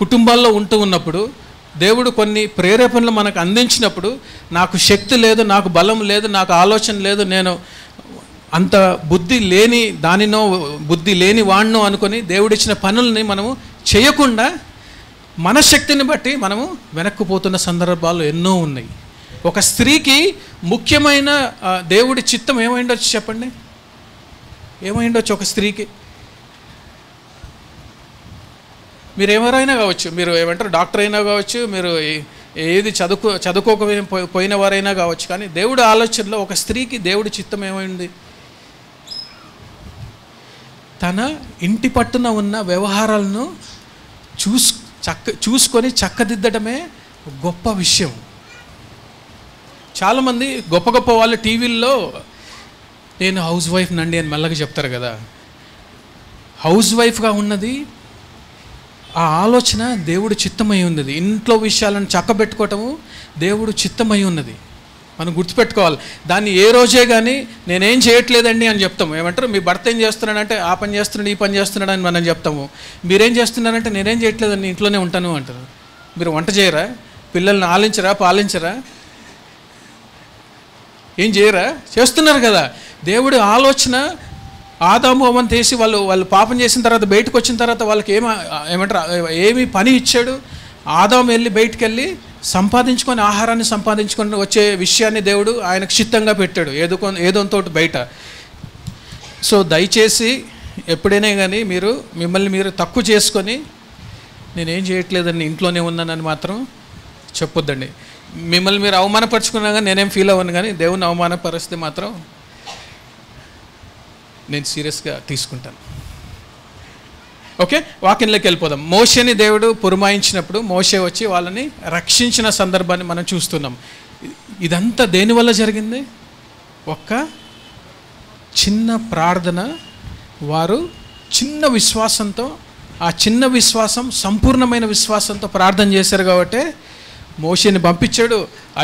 కుటుంబాల్లో ఉంటూ ఉన్నప్పుడు, దేవుడు కొన్ని ప్రేరేపణలు మనకు అందించినప్పుడు నాకు శక్తి లేదు, నాకు బలం లేదు, నాకు ఆలోచన లేదు, నేను అంత బుద్ధి లేని వాణ్ణో అనుకొని దేవుడిచ్చిన పనుల్ని మనము చేయకుండా మన శక్తిని బట్టి మనము వెనక్కిపోతున్న సందర్భాలు ఎన్నో ఉన్నాయి. ఒక స్త్రీకి ముఖ్యమైన దేవుడి చిత్తం ఏమైండొచ్చు చెప్పండి? ఏమైండొచ్చు ఒక స్త్రీకి? మీరు ఎవరైనా కావచ్చు, మీరు డాక్టర్ అయినా కావచ్చు, మీరు ఏది చదువుకోకపోయిన వారైనా కావచ్చు, కానీ దేవుడి ఆలోచనలో ఒక స్త్రీకి దేవుడి చిత్తం ఏమైంది? తన ఇంటి పట్టున ఉన్న వ్యవహారాలను చూసుకొని చక్కదిద్దడమే గొప్ప విషయం. చాలామంది గొప్ప వాళ్ళు టీవీల్లో నేను హౌస్ వైఫ్ నండి అని మెల్లగా చెప్తారు కదా. హౌస్ వైఫ్గా ఉన్నది ఆ ఆలోచన దేవుడు చిత్తమై ఉన్నది. ఇంట్లో విషయాలను చక్కబెట్టుకోవటము దేవుడు చిత్తమై ఉన్నది. మనం గుర్తుపెట్టుకోవాలి. దాన్ని ఏ రోజే కానీ నేనేం చేయట్లేదండి అని చెప్తాము. మీ భర్త ఏం చేస్తున్నాడంటే ఆ పని చేస్తున్నాడు, ఈ పని చేస్తున్నాడు అని మనం చెప్తాము. మీరేం చేస్తున్నారంటే నేనేం చేయట్లేదండి, ఇంట్లోనే ఉంటాను అంటారు. మీరు వంట చేయరా? పిల్లల్ని ఆలించరా, పాలించరా, ఏం చేయరా? చేస్తున్నారు కదా. దేవుడి ఆలోచన ఆదాము అవ్వను తీసి వాళ్ళు పాపం చేసిన తర్వాత బయటకు వచ్చిన తర్వాత వాళ్ళకి ఏమి పని ఇచ్చాడు? ఆదాము వెళ్ళి బయటికి వెళ్ళి సంపాదించుకొని ఆహారాన్ని సంపాదించుకొని వచ్చే విషయాన్ని దేవుడు ఆయనకు చిత్తంగా పెట్టాడు ఏదోతో బయట. సో దయచేసి ఎప్పుడైనా కానీ మిమ్మల్ని మీరు తక్కువ చేసుకొని నేనేం చేయట్లేదని ఇంట్లోనే ఉన్నానని మాత్రం చెప్పొద్దండి. మిమ్మల్ని మీరు అవమానపరుచుకున్నా కానీ నేనేం ఫీల్ అవ్వను, కానీ దేవుని అవమానపరిస్తే మాత్రం నేను సీరియస్గా తీసుకుంటాను. ఓకే, వాక్యంలోకి వెళ్ళిపోదాం. మోషేని దేవుడు పురమాయించినప్పుడు మోషే వచ్చి వాళ్ళని రక్షించిన సందర్భాన్ని మనం చూస్తున్నాం. ఇదంతా దేనివల్ల జరిగింది? ఒక్క చిన్న ప్రార్థన. వారు చిన్న విశ్వాసంతో, ఆ చిన్న విశ్వాసం సంపూర్ణమైన విశ్వాసంతో ప్రార్థన చేశారు కాబట్టి మోషేని పంపించాడు,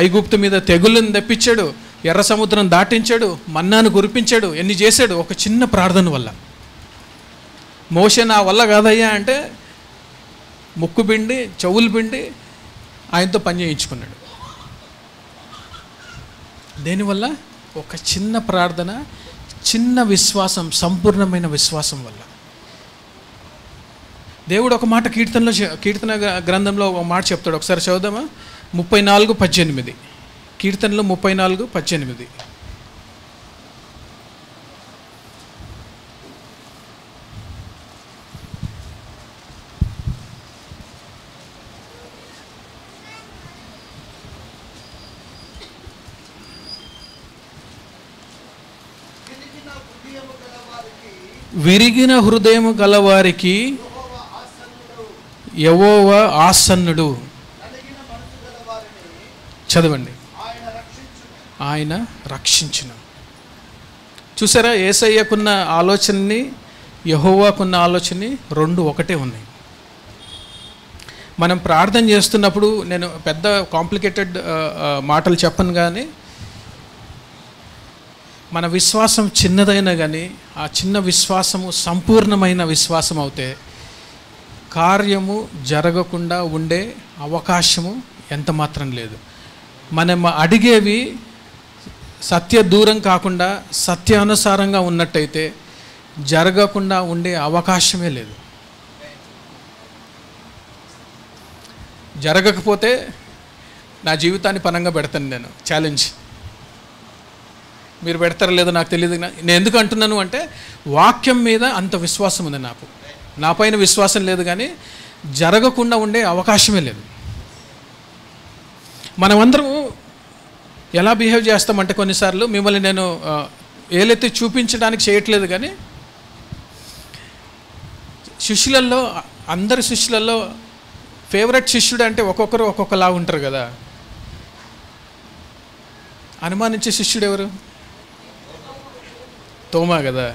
ఐగుప్తు మీద తెగుళ్ళని తెప్పించాడు, ఎర్ర సముద్రం దాటించాడు, మన్నాను కురిపించాడు, ఎన్ని చేశాడు ఒక చిన్న ప్రార్థన వల్ల. మోషే నా వల్ల కాదయ్యా అంటే ముక్కు పిండి చెవులు పిండి ఆయనతో పని చేయించుకున్నాడు. దేనివల్ల? ఒక చిన్న ప్రార్థన, చిన్న విశ్వాసం, సంపూర్ణమైన విశ్వాసం వల్ల. దేవుడు ఒక మాట కీర్తన గ్రంథంలో ఒక మాట చెప్తాడు. ఒకసారి చదువుదామా? 34:18. కీర్తనలు 34:18. విరిగిన హృదయము గలవారికి యెహోవా ఆసన్నుడు. చదవండి. ఆయన రక్షించును. చూసారా, యేసయ్యకున్న ఆలోచనని యెహోవాకున్న ఆలోచనని రెండు ఒకటే ఉన్నాయి. మనం ప్రార్థన చేస్తున్నప్పుడు నేను పెద్ద కాంప్లికేటెడ్ మాటలు చెప్పను, కానీ మన విశ్వాసం చిన్నదైనా కానీ ఆ చిన్న విశ్వాసము సంపూర్ణమైన విశ్వాసం అవుతే కార్యము జరగకుండా ఉండే అవకాశము ఎంత మాత్రం లేదు. మనం అడిగేవి సత్య దూరం కాకుండా సత్యానుసారంగా ఉన్నట్టయితే జరగకుండా ఉండే అవకాశమే లేదు. జరగకపోతే నా జీవితాన్ని పనంగా పెడతాను నేను. ఛాలెంజ్. మీరు పెడతారో లేదో నాకు తెలియదు. నేను ఎందుకు అంటున్నాను అంటే వాక్యం మీద అంత విశ్వాసం ఉంది నాకు. నా పైన విశ్వాసం లేదు, కానీ జరగకుండా ఉండే అవకాశమే లేదు. మనమందరం ఎలా బిహేవ్ చేస్తామంటే కొన్నిసార్లు, మిమ్మల్ని నేను ఏలైతే చూపించడానికి చేయట్లేదు, కానీ శిష్యులలో అందరి శిష్యులలో ఫేవరెట్ శిష్యుడు అంటే ఒక్కొక్కరు ఒక్కొక్కలా ఉంటారు కదా. అనుమానించే శిష్యుడు ఎవరు? తోమా కదా.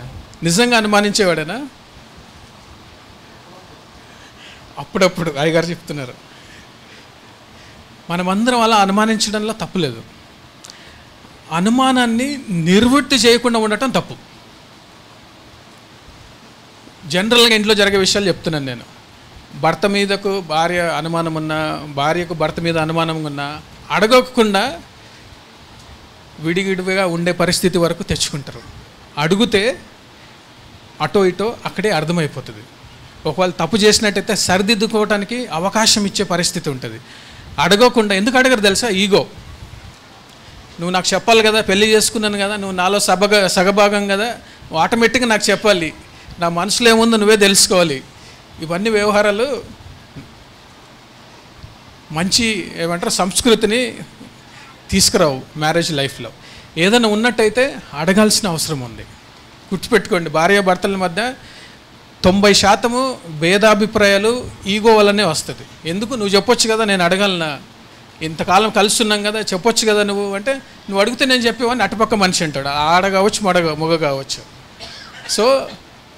నిజంగా అనుమానించేవాడేనా? అప్పుడప్పుడు అయ్యగారు చెప్తున్నారు. మనమందరం అలా అనుమానించడంలో తప్పులేదు. అనుమానాన్ని నిర్వృత్తి చేయకుండా ఉండటం తప్పు. జనరల్గా ఇంట్లో జరిగే విషయాలు చెప్తున్నాను నేను. భర్త మీదకు భార్య అనుమానం ఉన్నా, భార్యకు భర్త మీద అనుమానం ఉన్నా అడగకుండా విడివిడిగా ఉండే పరిస్థితి వరకు తెచ్చుకుంటారు. అడిగితే అటో ఇటో అక్కడే అర్థమైపోతుంది. ఒకవేళ తప్పు చేసినట్టయితే సరిదిద్దుకోవటానికి అవకాశం ఇచ్చే పరిస్థితి ఉంటుంది. అడగకుండా ఎందుకు అడగరు తెలుసా? ఈగో. నువ్వు నాకు చెప్పాలి కదా, పెళ్లి చేసుకున్నాను కదా, నువ్వు నాలో సగభాగం కదా, ఆటోమేటిక్గా నాకు చెప్పాలి, నా మనసులో ఏముందో నువ్వే తెలుసుకోవాలి. ఇవన్నీ వ్యవహారాలు మంచి ఏమంటారు సంస్కృతిని తీసుకురావు మ్యారేజ్ లైఫ్లో. ఏదైనా ఉన్నట్టయితే అడగాల్సిన అవసరం ఉంది. గుర్తుపెట్టుకోండి, భార్యాభర్తల మధ్య 90% భేదాభిప్రాయాలు ఈగో వల్లనే వస్తుంది. ఎందుకు? నువ్వు చెప్పొచ్చు కదా, నేను అడగలనా, ఇంతకాలం కలుస్తున్నాం కదా, చెప్పొచ్చు కదా నువ్వు అంటే, నువ్వు అడిగితే నేను చెప్పేవాడిని అటుపక్క మనిషి అంటాడు. ఆడ కావచ్చు, మొగ కావచ్చు. సో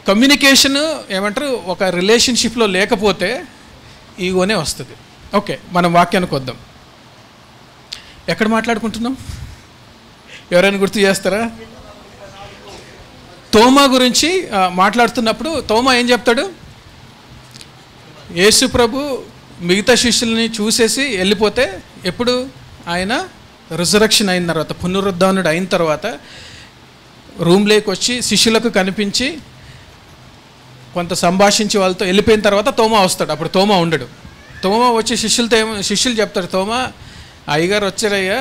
కమ్యూనికేషన్ ఏమంటారు ఒక రిలేషన్షిప్లో లేకపోతే ఈగోనే వస్తుంది. ఓకే, మనం వాక్యానికి వద్దాం. ఎక్కడ మాట్లాడుకుంటున్నాం? ఎవరైనా గుర్తు చేస్తారా? తోమా గురించి మాట్లాడుతున్నప్పుడు తోమా ఏం చెప్తాడు? యేసు ప్రభు మిగతా శిష్యుల్ని చూసేసి వెళ్ళిపోతే, ఎప్పుడు ఆయన రిజరక్షన్ అయిన తర్వాత, పునరుద్ధానుడు అయిన తర్వాత రూమ్లోకి వచ్చి శిష్యులకు కనిపించి కొంత సంభాషించి వాళ్ళతో వెళ్ళిపోయిన తర్వాత తోమా వస్తాడు. అప్పుడు తోమా ఉండడు. తోమా వచ్చి శిష్యులు చెప్తాడు, తోమా అయ్యగారు వచ్చారయ్యా,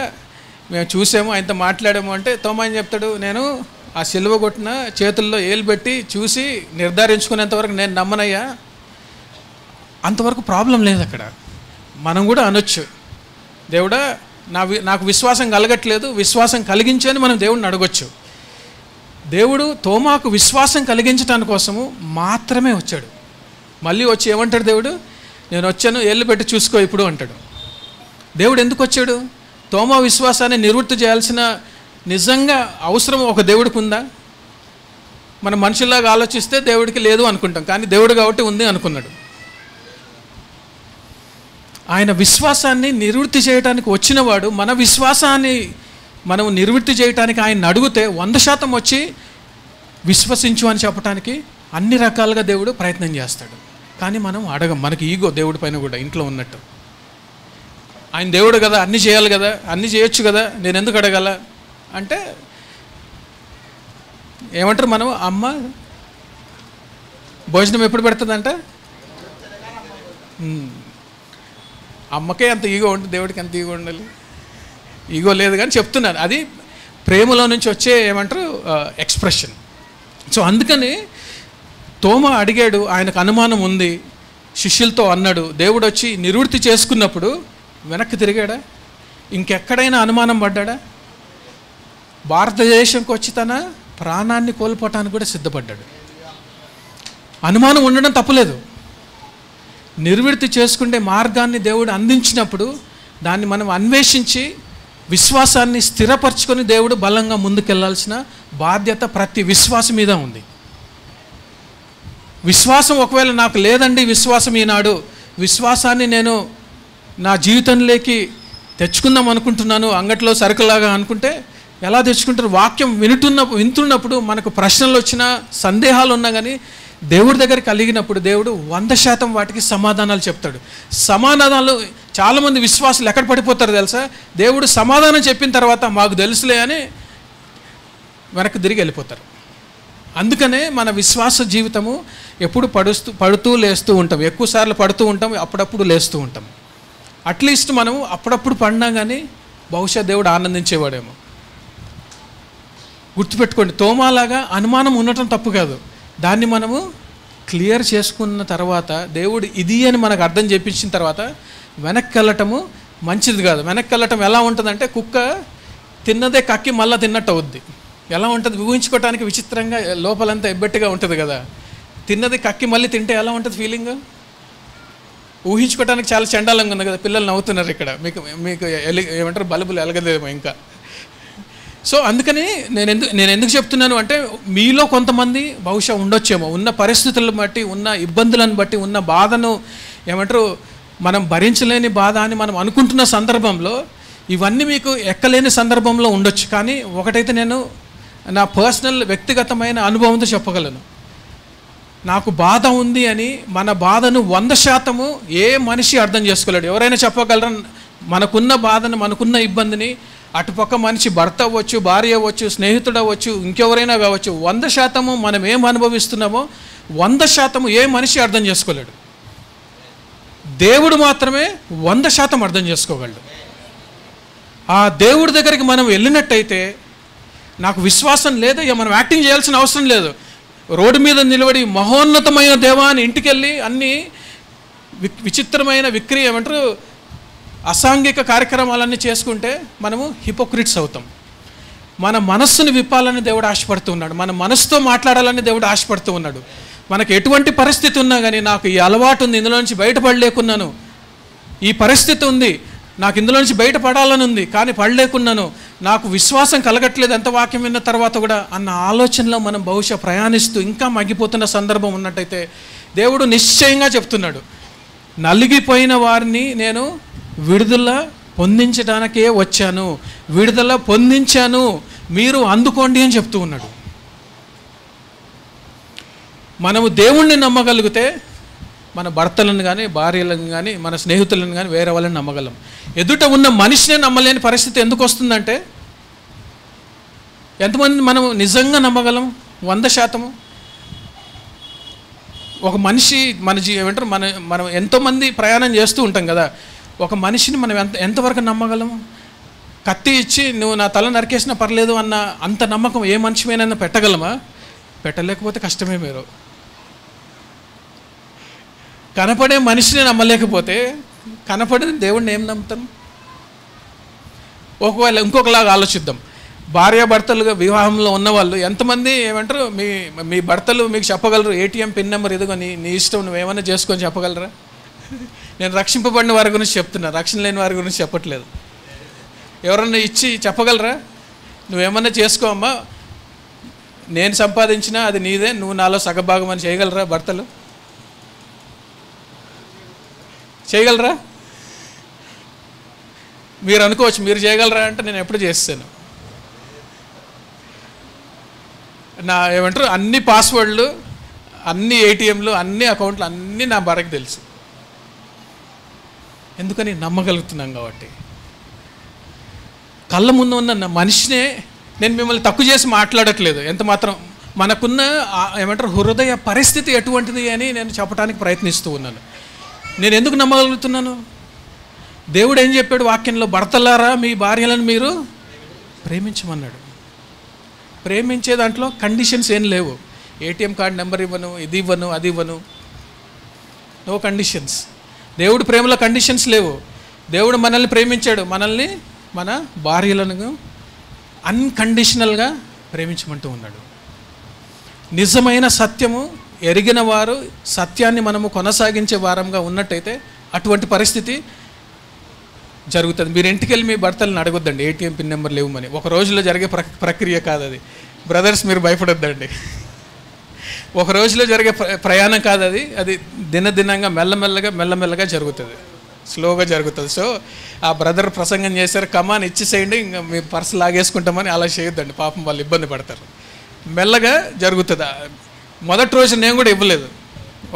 మేము చూసాము, ఆయనతో మాట్లాడాము అంటే, తోమా ఏం చెప్తాడు? నేను ఆ సిలువ కొట్టిన చేతుల్లో ఏలు పెట్టి చూసి నిర్ధారించుకునేంతవరకు నేను నమ్మనయ్యా. అంతవరకు ప్రాబ్లం లేదు అక్కడ. మనం కూడా అనొచ్చు, దేవుడా నాకు విశ్వాసం కలగట్లేదు, విశ్వాసం కలిగించు అని మనం దేవుడిని అడగొచ్చు. దేవుడు తోమాకు విశ్వాసం కలిగించడానికి కోసము మాత్రమే వచ్చాడు. మళ్ళీ వచ్చి ఏమంటాడు దేవుడు? నేను వచ్చాను, ఏళ్ళు పెట్టి చూసుకో ఇప్పుడు అంటాడు. దేవుడు ఎందుకు వచ్చాడు? తోమా విశ్వాసాన్ని నివృత్తి చేయాల్సిన నిజంగా అవసరం ఒక దేవుడికి ఉందా? మనం మనుషుల్లాగా ఆలోచిస్తే దేవుడికి లేదు అనుకుంటాం, కానీ దేవుడు కాబట్టి ఉంది అనుకున్నాడు. ఆయన విశ్వాసాన్ని నివృత్తి చేయడానికి వచ్చినవాడు. మన విశ్వాసాన్ని మనం నివృత్తి చేయడానికి ఆయన అడిగితే 100% వచ్చి విశ్వసించు అని చెప్పడానికి అన్ని రకాలుగా దేవుడు ప్రయత్నం చేస్తాడు. కానీ మనం అడగం. మనకి ఈగో దేవుడి పైన కూడా ఇంట్లో ఉన్నట్టు. ఆయన దేవుడు కదా, అన్నీ చేయాలి కదా, అన్నీ చేయొచ్చు కదా, నేను ఎందుకు అడగాల అంటే ఏమంటారు? మనం అమ్మ భోజనం ఎప్పుడు పెడుతుందంట? అమ్మకే అంత ఈగో ఉంటుంది, దేవుడికి అంత ఈగో ఉండాలి? ఈగో లేదు కానీ చెప్తున్నాను, అది ప్రేమలో నుంచి వచ్చే ఏమంటారు ఎక్స్ప్రెషన్. సో అందుకని తోమా అడిగాడు, ఆయనకు అనుమానం ఉంది, శిష్యులతో అన్నాడు. దేవుడు వచ్చి నివృత్తి చేసుకున్నప్పుడు వెనక్కి తిరిగాడా? ఇంకెక్కడైనా అనుమానం పడ్డాడా? భారతదేశంకి వచ్చి తన ప్రాణాన్ని కోల్పోవటానికి కూడా సిద్ధపడ్డాడు. అనుమానం ఉండడం తప్పులేదు. నిర్వృత్తి చేసుకునే మార్గాన్ని దేవుడు అందించినప్పుడు దాన్ని మనం అన్వేషించి విశ్వాసాన్ని స్థిరపరచుకొని దేవుడు బలంగా ముందుకెళ్లాల్సిన బాధ్యత ప్రతి విశ్వాసం మీద ఉంది. విశ్వాసం ఒకవేళ నాకు లేదండి, విశ్వాసం ఈనాడు విశ్వాసాన్ని నేను నా జీవితంలోకి తెచ్చుకుందాం అనుకుంటున్నాను, అంగట్లో సరుకులాగా అనుకుంటే ఎలా తెచ్చుకుంటారు? వాక్యం వింటున్నప్పుడు మనకు ప్రశ్నలు వచ్చినా, సందేహాలు ఉన్నా కానీ దేవుడి దగ్గర కలిగినప్పుడు దేవుడు 100% వాటికి సమాధానాలు చెప్తాడు. సమాధానాలు చాలామంది విశ్వాసులు ఎక్కడ పడిపోతారు తెలుసా? దేవుడు సమాధానం చెప్పిన తర్వాత మాకు తెలుసులే అని వెనక్కి తిరిగి వెళ్ళిపోతారు. అందుకనే మన విశ్వాస జీవితము ఎప్పుడు పడుతూ లేస్తూ ఉంటాం. ఎక్కువసార్లు పడుతూ ఉంటాం, అప్పుడప్పుడు లేస్తూ ఉంటాం. అట్లీస్ట్ మనము అప్పుడప్పుడు పడినా కానీ బహుశా దేవుడు ఆనందించేవాడేమో. గుర్తుపెట్టుకోండి, తోమాలాగా అనుమానం ఉండటం తప్పు కాదు. దాన్ని మనము క్లియర్ చేసుకున్న తర్వాత దేవుడు ఇది అని మనకు అర్థం చేపించిన తర్వాత వెనక్కి వెళ్ళటము మంచిది కాదు. వెనక్కి వెళ్ళటం ఎలా ఉంటుందంటే, కుక్క తిన్నదే కక్కి మళ్ళీ తిన్నట్టు అవుద్ది. ఎలా ఉంటుంది ఊహించుకోవటానికి విచిత్రంగా, లోపలంతా ఎబ్బెట్టుగా ఉంటుంది కదా. తిన్నది కక్కి మళ్ళీ తింటే ఎలా ఉంటుంది ఫీలింగ్? ఊహించుకోవడానికి చాలా చండాలంగా ఉంది కదా, పిల్లలు నవ్వుతున్నారు ఇక్కడ, మీకు మీకు ఏమంటారు బల్బులు ఎలగదేమో ఇంకా. సో అందుకని నేను ఎందుకు చెప్తున్నాను అంటే, మీలో కొంతమంది బహుశా ఉండొచ్చేమో, ఉన్న పరిస్థితులను బట్టి, ఉన్న ఇబ్బందులను బట్టి, ఉన్న బాధను ఏమంటారు మనం భరించలేని బాధ అని మనం అనుకుంటున్న సందర్భంలో ఇవన్నీ మీకు ఎక్కలేని సందర్భంలో ఉండొచ్చు. కానీ ఒకటైతే నేను నా పర్సనల్ వ్యక్తిగతమైన అనుభవంతో చెప్పగలను, నాకు బాధ ఉంది అని మన బాధను 100% ఏ మనిషి అర్థం చేసుకోలేడు. ఎవరైనా చెప్పగలరా మనకున్న బాధను, మనకున్న ఇబ్బందిని అటుపక్క మనిషి భర్త అవ్వచ్చు, భార్య అవ్వచ్చు, స్నేహితుడు అవ్వచ్చు, ఇంకెవరైనా కావచ్చు, 100% మనం ఏం అనుభవిస్తున్నామో 100% ఏ మనిషి అర్థం చేసుకోలేడు. దేవుడు మాత్రమే 100% అర్థం చేసుకోగలడు. ఆ దేవుడి దగ్గరికి మనం వెళ్ళినట్టయితే నాకు విశ్వాసం లేదా, మనం యాక్టింగ్ చేయాల్సిన అవసరం లేదు. రోడ్డు మీద నిలబడి మహోన్నతమైన దేవా అని ఇంటికి వెళ్ళి అన్ని విచిత్రమైన ఏమంటారు అసాంఘిక కార్యక్రమాలన్నీ చేసుకుంటే మనము హిపోక్రిట్స్ అవుతాం. మన మనస్సును విప్పాలని దేవుడు ఆశపడుతూ ఉన్నాడు, మన మనసుతో మాట్లాడాలని దేవుడు ఆశపడుతూ ఉన్నాడు. మనకు ఎటువంటి పరిస్థితి ఉన్నా కానీ, నాకు ఈ అలవాటు ఉంది, ఇందులో నుంచి బయటపడలేకున్నాను, ఈ పరిస్థితి ఉంది, నాకు ఇందులో నుంచి బయటపడాలని ఉంది కానీ పడలేకున్నాను, నాకు విశ్వాసం కలగట్లేదు ఎంత వాక్యం విన్న తర్వాత కూడా అన్న ఆలోచనలో మనం బహుశా ప్రయాణిస్తూ ఇంకా మగ్గిపోతున్న సందర్భం ఉన్నట్టయితే దేవుడు నిశ్చయంగా చెప్తున్నాడు, నలిగిపోయిన వారిని నేను విడుదల పొందించడానికే వచ్చాను, విడుదల పొందించాను, మీరు అందుకోండి అని చెప్తూ ఉన్నాడు. మనము దేవుణ్ణి నమ్మగలిగితే మన భర్తలను కానీ, భార్యలను కానీ, మన స్నేహితులను కానీ, వేరే వాళ్ళని నమ్మగలం. ఎదుట ఉన్న మనిషినే నమ్మలేని పరిస్థితి ఎందుకు వస్తుందంటే, ఎంతమంది మనం నిజంగా నమ్మగలం 100%? ఒక మనిషి ఏమంటారు మనం ఎంతోమంది ప్రయాణం చేస్తూ ఉంటాం కదా, ఒక మనిషిని మనం ఎంతవరకు నమ్మగలము? కత్తి ఇచ్చి నువ్వు నా తల నరికేసినా పర్లేదు అన్న అంత నమ్మకం ఏ మనిషి మీద పెట్టగలమా? పెట్టలేకపోతే కష్టమే. మీరు కనపడే మనిషిని నమ్మలేకపోతే కనపడిన దేవుడిని ఏం నమ్ముతాం? ఒకవేళ ఇంకొకలాగా ఆలోచిద్దాం, భార్యాభర్తలుగా వివాహంలో ఉన్నవాళ్ళు ఎంతమంది ఏమంటారు మీ భర్తలు మీకు చెప్పగలరు ఏటీఎం పిన్ నెంబర్ ఇదిగో నీ ఇష్టం, నువ్వేమైనా చేసుకొని చెప్పగలరా? నేను రక్షింపబడిన వారి గురించి చెప్తున్నా, రక్షణ లేని వారి గురించి చెప్పట్లేదు. ఎవరన్నా ఇచ్చి చెప్పగలరా నువ్వేమన్నా చేసుకో అమ్మా, నేను సంపాదించినా అది నీదే, నువ్వు నాలో సగభాగం అని చేయగలరా? భర్తలు చేయగలరా? మీరు అనుకోవచ్చు మీరు చేయగలరా అంటే నేను ఎప్పుడు చేస్తాను. నా ఏమంటారు అన్ని పాస్వర్డ్లు, అన్ని ఏటీఎంలు, అన్ని అకౌంట్లు అన్నీ నా భార్యకు తెలుసు. ఎందుకని? నమ్మగలుగుతున్నాం కాబట్టి. కళ్ళ ముందు ఉన్న మనిషినే నేను మిమ్మల్ని తక్కువ చేసి మాట్లాడట్లేదు, ఎంత మాత్రం మనకున్న ఏమంటారు హృదయ పరిస్థితి ఎటువంటిది అని నేను చెప్పడానికి ప్రయత్నిస్తూ ఉన్నాను. నేను ఎందుకు నమ్మగలుగుతున్నాను? దేవుడు ఏం చెప్పాడు వాక్యంలో? భర్తలారా మీ భార్యలను మీరు ప్రేమించమన్నాడు. ప్రేమించే దాంట్లో కండిషన్స్ ఏం లేవు. ఏటీఎం కార్డు నెంబర్ ఇవ్వను, ఇది ఇవ్వను, అది ఇవ్వను, నో కండిషన్స్. దేవుడు ప్రేమలో కండిషన్స్ లేవు. దేవుడు మనల్ని ప్రేమించాడు, మనల్ని మన భార్యలను అన్కండిషనల్గా ప్రేమించమంటూ ఉన్నాడు. నిజమైన సత్యము ఎరిగిన వారు సత్యాన్ని మనము కొనసాగించే వారంగా ఉన్నట్టయితే అటువంటి పరిస్థితి జరుగుతుంది. మీరు ఇంటికి వెళ్ళి మీ భర్తలను అడగొద్దండి ఏటీఎం పిన్ నెంబర్ లేవమని. ఒక రోజులో జరిగే ప్రక్రియ కాదు అది. బ్రదర్స్ మీరు భయపడొద్దండి, ఒక రోజులో జరిగే ప్రయాణం కాదు అది. అది దినదినంగా మెల్లమెల్లగా జరుగుతుంది, స్లోగా జరుగుతుంది. సో ఆ బ్రదర్ ప్రసంగం చేశారు, కమాన్ ఇచ్చేసేయండి, ఇంకా మీ పర్స్ లాగేసుకుంటామని అలా చేయొద్దండి, పాపం వాళ్ళు ఇబ్బంది పడతారు. మెల్లగా జరుగుతుంది. మొదటి రోజు నేను కూడా ఇవ్వలేదు.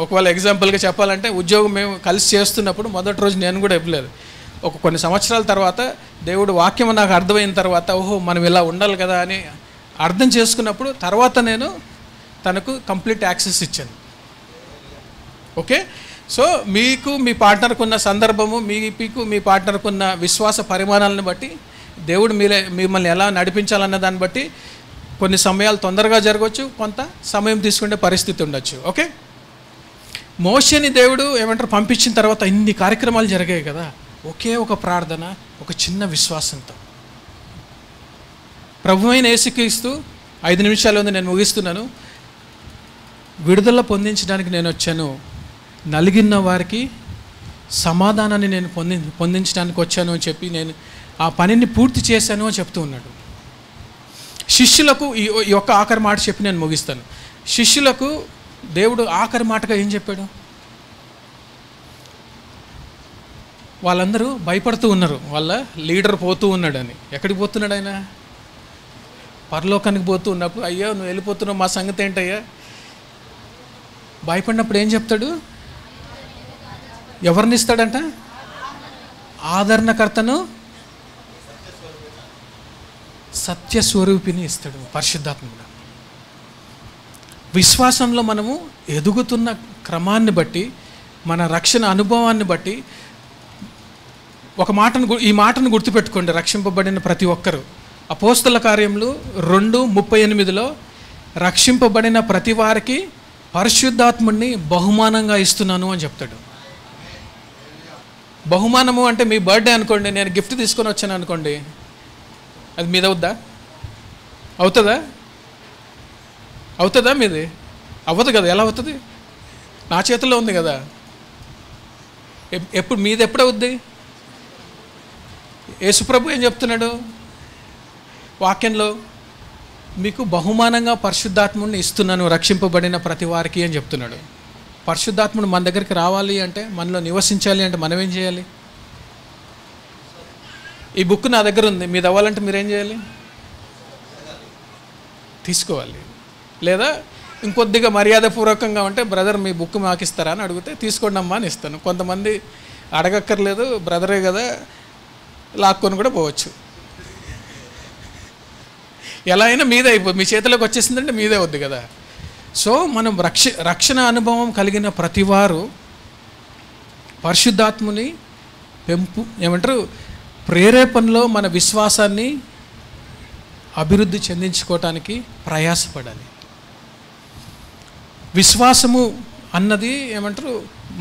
ఒకవేళ ఎగ్జాంపుల్గా చెప్పాలంటే, ఉద్యోగం మేము కలిసి చేస్తున్నప్పుడు మొదటి రోజు నేను కూడా ఇవ్వలేదు. కొన్ని సంవత్సరాల తర్వాత దేవుడు వాక్యం నాకు అర్థమైన తర్వాత, ఓహో మనం ఇలా ఉండాలి కదా అని అర్థం చేసుకున్నప్పుడు తర్వాత నేను తనకు కంప్లీట్ యాక్సెస్ ఇచ్చాను. ఓకే. సో మీకు మీ పార్ట్నర్కు ఉన్న సందర్భము, మీకు మీ పార్ట్నర్కు ఉన్న విశ్వాస పరిమాణాలను బట్టి దేవుడు మిమ్మల్ని ఎలా నడిపించాలన్న దాన్ని బట్టి కొన్ని సమయాలు తొందరగా జరగవచ్చు, కొంత సమయం తీసుకునే పరిస్థితి ఉండొచ్చు. ఓకే. మోషేని దేవుడు ఏమంటారు పంపించిన తర్వాత ఇన్ని కార్యక్రమాలు జరిగాయి కదా, ఒకే ఒక ప్రార్థన, ఒక చిన్న విశ్వాసంతో ప్రభువైన యేసుక్రీస్తు 5 నిమిషాలు ఉంది, నేను ముగిస్తున్నాను. విడుదల పొందించడానికి నేను వచ్చాను, నలిగిన వారికి సమాధానాన్ని నేను పొందించడానికి వచ్చాను అని చెప్పి నేను ఆ పనిని పూర్తి చేశాను అని చెప్తూ ఉన్నాడు. శిష్యులకు ఈ యొక్క ఆఖరి మాట చెప్పి నేను ముగిస్తాను. శిష్యులకు దేవుడు ఆఖరి మాటగా ఏం చెప్పాడు? వాళ్ళందరూ భయపడుతూ ఉన్నారు, వాళ్ళ లీడర్ పోతూ ఉన్నాడని. ఎక్కడికి పోతున్నాడు ఆయన? పరలోకానికి పోతూ ఉన్నప్పుడు, అయ్యా నువ్వు వెళ్ళిపోతున్నావు, మా సంగతి ఏంటయ్యా? భయపడినప్పుడు ఏం చెప్తాడు? ఎవరిని ఇస్తాడంట? ఆదరణకర్తను, సత్యస్వరూపిని ఇస్తాడు, పరిశుద్ధాత్ముడు. విశ్వాసంలో మనము ఎదుగుతున్న క్రమాన్ని బట్టి, మన రక్షణ అనుభవాన్ని బట్టి ఈ మాటను గుర్తుపెట్టుకోండి. రక్షింపబడిన ప్రతి ఒక్కరూ, అపోస్తల కార్యములు 2:38 రక్షింపబడిన ప్రతి వారికి పరిశుద్ధాత్ముడిని బహుమానంగా ఇస్తున్నాను అని చెప్తాడు. బహుమానము అంటే మీ బర్త్డే అనుకోండి, నేను గిఫ్ట్ తీసుకొని వచ్చాను అనుకోండి, అది మీద అవుద్దా? అవుతుందా మీది? అవ్వదు కదా. ఎలా అవుతుంది? నా చేతుల్లో ఉంది కదా. మీది ఎప్పుడు అవుద్ది? యేసుప్రభు ఏం చెప్తున్నాడు వాక్యంలో? మీకు బహుమానంగా పరిశుద్ధాత్ముడిని ఇస్తున్నాను రక్షింపబడిన ప్రతి వారికి అని చెప్తున్నాడు. పరిశుద్ధాత్ముడు మన దగ్గరికి రావాలి అంటే, మనలో నివసించాలి అంటే మనం ఏం చేయాలి? ఈ బుక్ నా దగ్గర ఉంది, మీది అవ్వాలంటే మీరేం చేయాలి? తీసుకోవాలి. లేదా ఇంకొద్దిగా మర్యాదపూర్వకంగా ఉంటే, బ్రదర్ మీ బుక్ మాకు ఇస్తారా అని అడిగితే తీసుకోండి అమ్మా అని ఇస్తాను. కొంతమంది అడగక్కర్లేదు, బ్రదరే కదా, లాక్కొని కూడా పోవచ్చు. ఎలా అయినా మీదే అయిపోతుంది, మీ చేతిలోకి వచ్చేసిందంటే మీదే అవుద్ది కదా. సో మనం రక్షణ అనుభవం కలిగిన ప్రతివారు పరిశుద్ధాత్ముని ప్రేరేపణలో మన విశ్వాసాన్ని అభివృద్ధి చెందించుకోవటానికి ప్రయాసపడాలి. విశ్వాసము అన్నది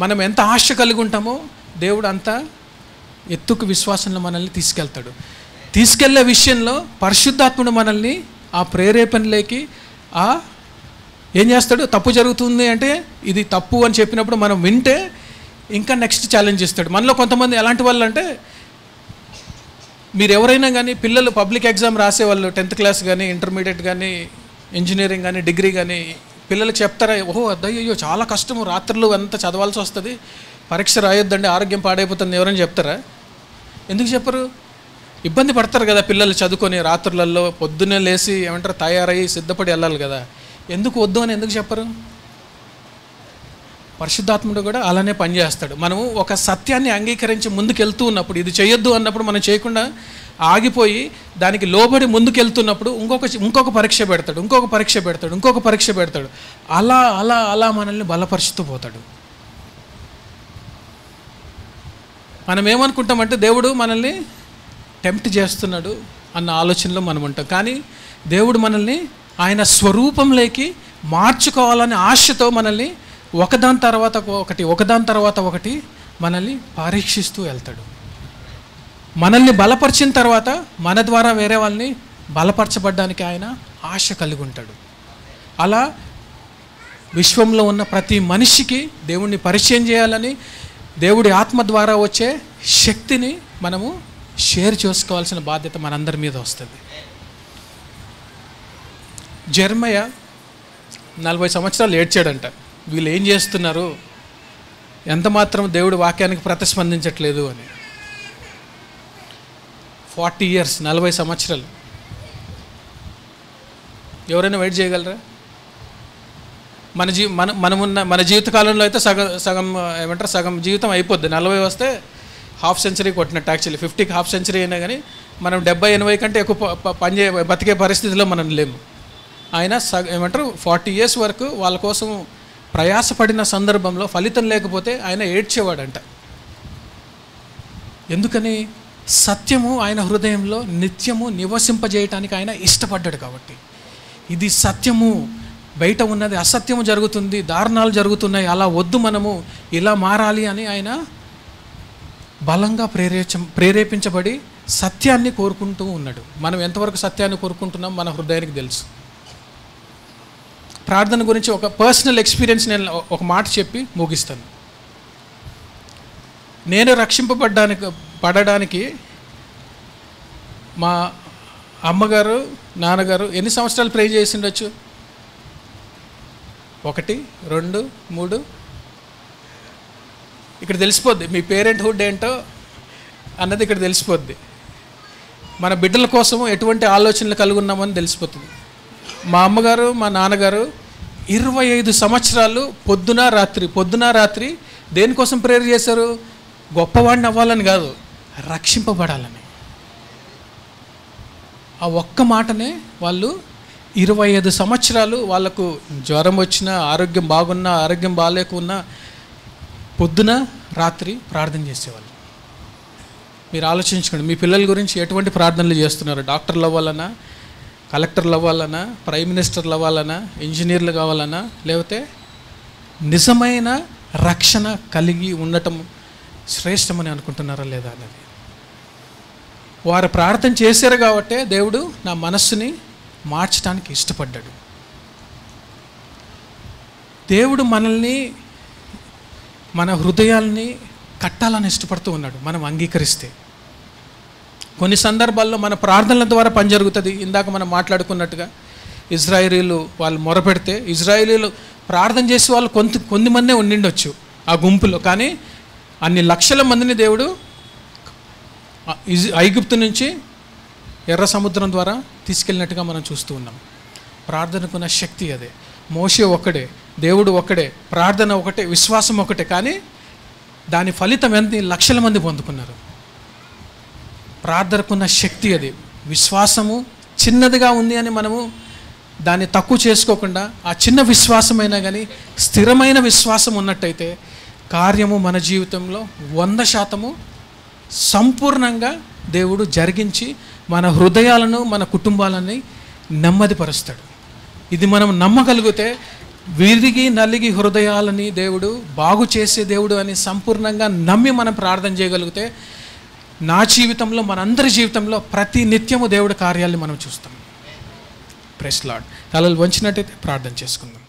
మనం ఎంత ఆశ కలిగి ఉంటామో దేవుడు అంత ఎత్తుకు విశ్వాసంలో మనల్ని తీసుకెళ్లే విషయంలో పరిశుద్ధాత్ముడు మనల్ని ఆ ప్రేరేపణలోకి ఏం చేస్తాడు? తప్పు జరుగుతుంది అంటే ఇది తప్పు అని చెప్పినప్పుడు మనం వింటే ఇంకా నెక్స్ట్ ఛాలెంజ్ ఇస్తాడు. మనలో కొంతమంది ఎలాంటి వాళ్ళు అంటే, మీరు ఎవరైనా కానీ పిల్లలు పబ్లిక్ ఎగ్జామ్ రాసేవాళ్ళు, 10th క్లాస్ కానీ, ఇంటర్మీడియట్ కానీ, ఇంజనీరింగ్ కానీ, డిగ్రీ కానీ, పిల్లలకి చెప్తారా, ఓహో అయ్యో చాలా కష్టము, రాత్రులు అంతా చదవాల్సి వస్తుంది, పరీక్ష రాయొద్దండి, ఆరోగ్యం పాడైపోతుంది, ఎవరైనా చెప్తారా? ఎందుకు చెప్పరు? ఇబ్బంది పడతారు కదా పిల్లలు చదువుకొని, రాత్రులలో పొద్దున్నే లేచి తయారయ్యి సిద్ధపడి వెళ్ళాలి కదా. ఎందుకు వద్దు అని ఎందుకు చెప్పరు? పరిశుద్ధాత్ముడు కూడా అలానే పనిచేస్తాడు. మనము ఒక సత్యాన్ని అంగీకరించి ముందుకెళ్తూ ఉన్నప్పుడు, ఇది చేయొద్దు అన్నప్పుడు మనం చేయకుండా ఆగిపోయి దానికి లోబడి ముందుకెళ్తున్నప్పుడు ఇంకొక పరీక్ష పెడతాడు. అలా అలా అలా మనల్ని బలపరుచుతూ పోతాడు. మనం ఏమనుకుంటామంటే దేవుడు మనల్ని టెంప్ట్ చేస్తున్నాడు అన్న ఆలోచనలో మనం ఉంటాం. కానీ దేవుడు మనల్ని ఆయన స్వరూపంలోకి మార్చుకోవాలనే ఆశతో మనల్ని ఒకదాని తర్వాత ఒకటి మనల్ని పరీక్షిస్తూ వెళ్తాడు. మనల్ని బలపరిచిన తర్వాత మన ద్వారా వేరే వాళ్ళని బలపరచబడ్డానికి ఆయన ఆశ కలిగి ఉంటాడు. అలా విశ్వంలో ఉన్న ప్రతి మనిషికి దేవుణ్ణి పరిచయం చేయాలని, దేవుడి ఆత్మ ద్వారా వచ్చే శక్తిని మనము షేర్ చేసుకోవాల్సిన బాధ్యత మనందరి మీద వస్తుంది. జెర్మయా 40 సంవత్సరాలు ఏడ్చాడంట, వీళ్ళు ఏం చేస్తున్నారు, ఎంత మాత్రం దేవుడి వాక్యానికి ప్రతిస్పందించట్లేదు అని. 40 years, 40 సంవత్సరాలు. ఎవరైనా వెయిట్ చేయగలరా? మన జీవితకాలంలో అయితే సగం జీవితం అయిపోద్ది. 40 వస్తే హాఫ్ సెంచరీ కొట్టినట్టు. యాక్చువల్లీ 50కి హాఫ్ సెంచరీ అయినా కానీ మనం 70-80 కంటే ఎక్కువ బతికే పరిస్థితిలో మనం లేము. ఆయన 40 years వరకు వాళ్ళ కోసం ప్రయాసపడిన సందర్భంలో ఫలితం లేకపోతే ఆయన ఏడ్చేవాడంట. ఎందుకని? సత్యము ఆయన హృదయంలో నిత్యము నివసింపజేయటానికి ఆయన ఇష్టపడ్డాడు కాబట్టి. ఇది సత్యము, బయట ఉన్నది అసత్యము జరుగుతుంది, దారుణాలు జరుగుతున్నాయి, అలా వద్దు, మనము ఇలా మారాలి అని ఆయన బలంగా ప్రేరేపించబడి సత్యాన్ని కోరుకుంటూ ఉన్నాడు. మనం ఎంతవరకు సత్యాన్ని కోరుకుంటున్నాం మన హృదయానికి తెలుసు. ప్రార్థన గురించి ఒక పర్సనల్ ఎక్స్పీరియన్స్ నేను ఒక మాట చెప్పి ముగిస్తాను. నేను పడడానికి మా అమ్మగారు నాన్నగారు ఎన్ని సంవత్సరాలు ప్రే చేసి ఉండొచ్చు? 1, 2, 3. ఇక్కడ తెలిసిపోద్ది మీ పేరెంట్హుడ్ ఏంటో అన్నది ఇక్కడ తెలిసిపోద్ది. మన బిడ్డల కోసం ఎటువంటి ఆలోచనలు కలిగి ఉన్నామని తెలిసిపోతుంది. మా అమ్మగారు మా నాన్నగారు 25 సంవత్సరాలు పొద్దున రాత్రి దేనికోసం ప్రేయర్ చేశారు? గొప్పవాడిని అవ్వాలని కాదు, రక్షింపబడాలని. ఆ ఒక్క మాటనే వాళ్ళు 25 సంవత్సరాలు, వాళ్ళకు జ్వరం వచ్చినా, ఆరోగ్యం బాగున్నా, ఆరోగ్యం బాగాలేకున్నా పొద్దున రాత్రి ప్రార్థన చేసేవాళ్ళు. మీరు ఆలోచించుకోండి, మీ పిల్లల గురించి ఎటువంటి ప్రార్థనలు చేస్తున్నారు? డాక్టర్లు అవ్వాలన్నా, కలెక్టర్లు అవ్వాలన్నా, ప్రైమ్ మినిస్టర్లు అవ్వాలన్నా, ఇంజనీర్లు కావాలన్నా, లేకపోతే నిజమైన రక్షణ కలిగి ఉండటం శ్రేష్టమని అనుకుంటున్నారా లేదా అన్నది. వారు ప్రార్థన చేశారు కాబట్టే దేవుడు నా మనస్సుని మార్చడానికి ఇష్టపడ్డాడు. దేవుడు మనల్ని, మన హృదయాల్ని కట్టాలని ఇష్టపడుతూ ఉన్నాడు మనం అంగీకరిస్తే. కొన్ని సందర్భాల్లో మన ప్రార్థనల ద్వారా పని జరుగుతుంది. ఇందాక మనం మాట్లాడుకున్నట్టుగా ఇజ్రాయేలీలు వాళ్ళు మొరపెడితే, ఇజ్రాయేలీలు ప్రార్థన చేసే వాళ్ళు కొంతమందే ఉండిండొచ్చు ఆ గుంపులో, కానీ అన్ని లక్షల మందిని దేవుడు ఐగుప్తు నుంచి ఎర్ర సముద్రం ద్వారా తీసుకెళ్ళినట్టుగా మనం చూస్తూ ఉన్నాం. ప్రార్థనకున్న శక్తి అదే. మోషే ఒక్కడే, దేవుడు ఒక్కడే, ప్రార్థన ఒకటే, విశ్వాసం ఒకటే, కానీ దాని ఫలితం ఎన్ని లక్షల మంది పొందుకున్నారు. ప్రార్థనకున్న శక్తి అది. విశ్వాసము చిన్నదిగా ఉంది అని మనము దాన్ని తక్కువ చేసుకోకుండా, ఆ చిన్న విశ్వాసమైనా కానీ స్థిరమైన విశ్వాసం ఉన్నట్టయితే కార్యము మన జీవితంలో 100% సంపూర్ణంగా దేవుడు జరిగించి మన హృదయాలను, మన కుటుంబాలని నెమ్మదిపరుస్తాడు. ఇది మనం నమ్మగలిగితే విరిగి నలిగి హృదయాలని దేవుడు బాగు చేసే దేవుడు అని సంపూర్ణంగా నమ్మి మనం ప్రార్థన చేయగలిగితే, నా జీవితంలో, మనందరి జీవితంలో ప్రతి నిత్యము దేవుడి కార్యాలను మనం చూస్తాం. Praise Lord. తలలు వంచినట్టయితే ప్రార్థన చేసుకుందాం.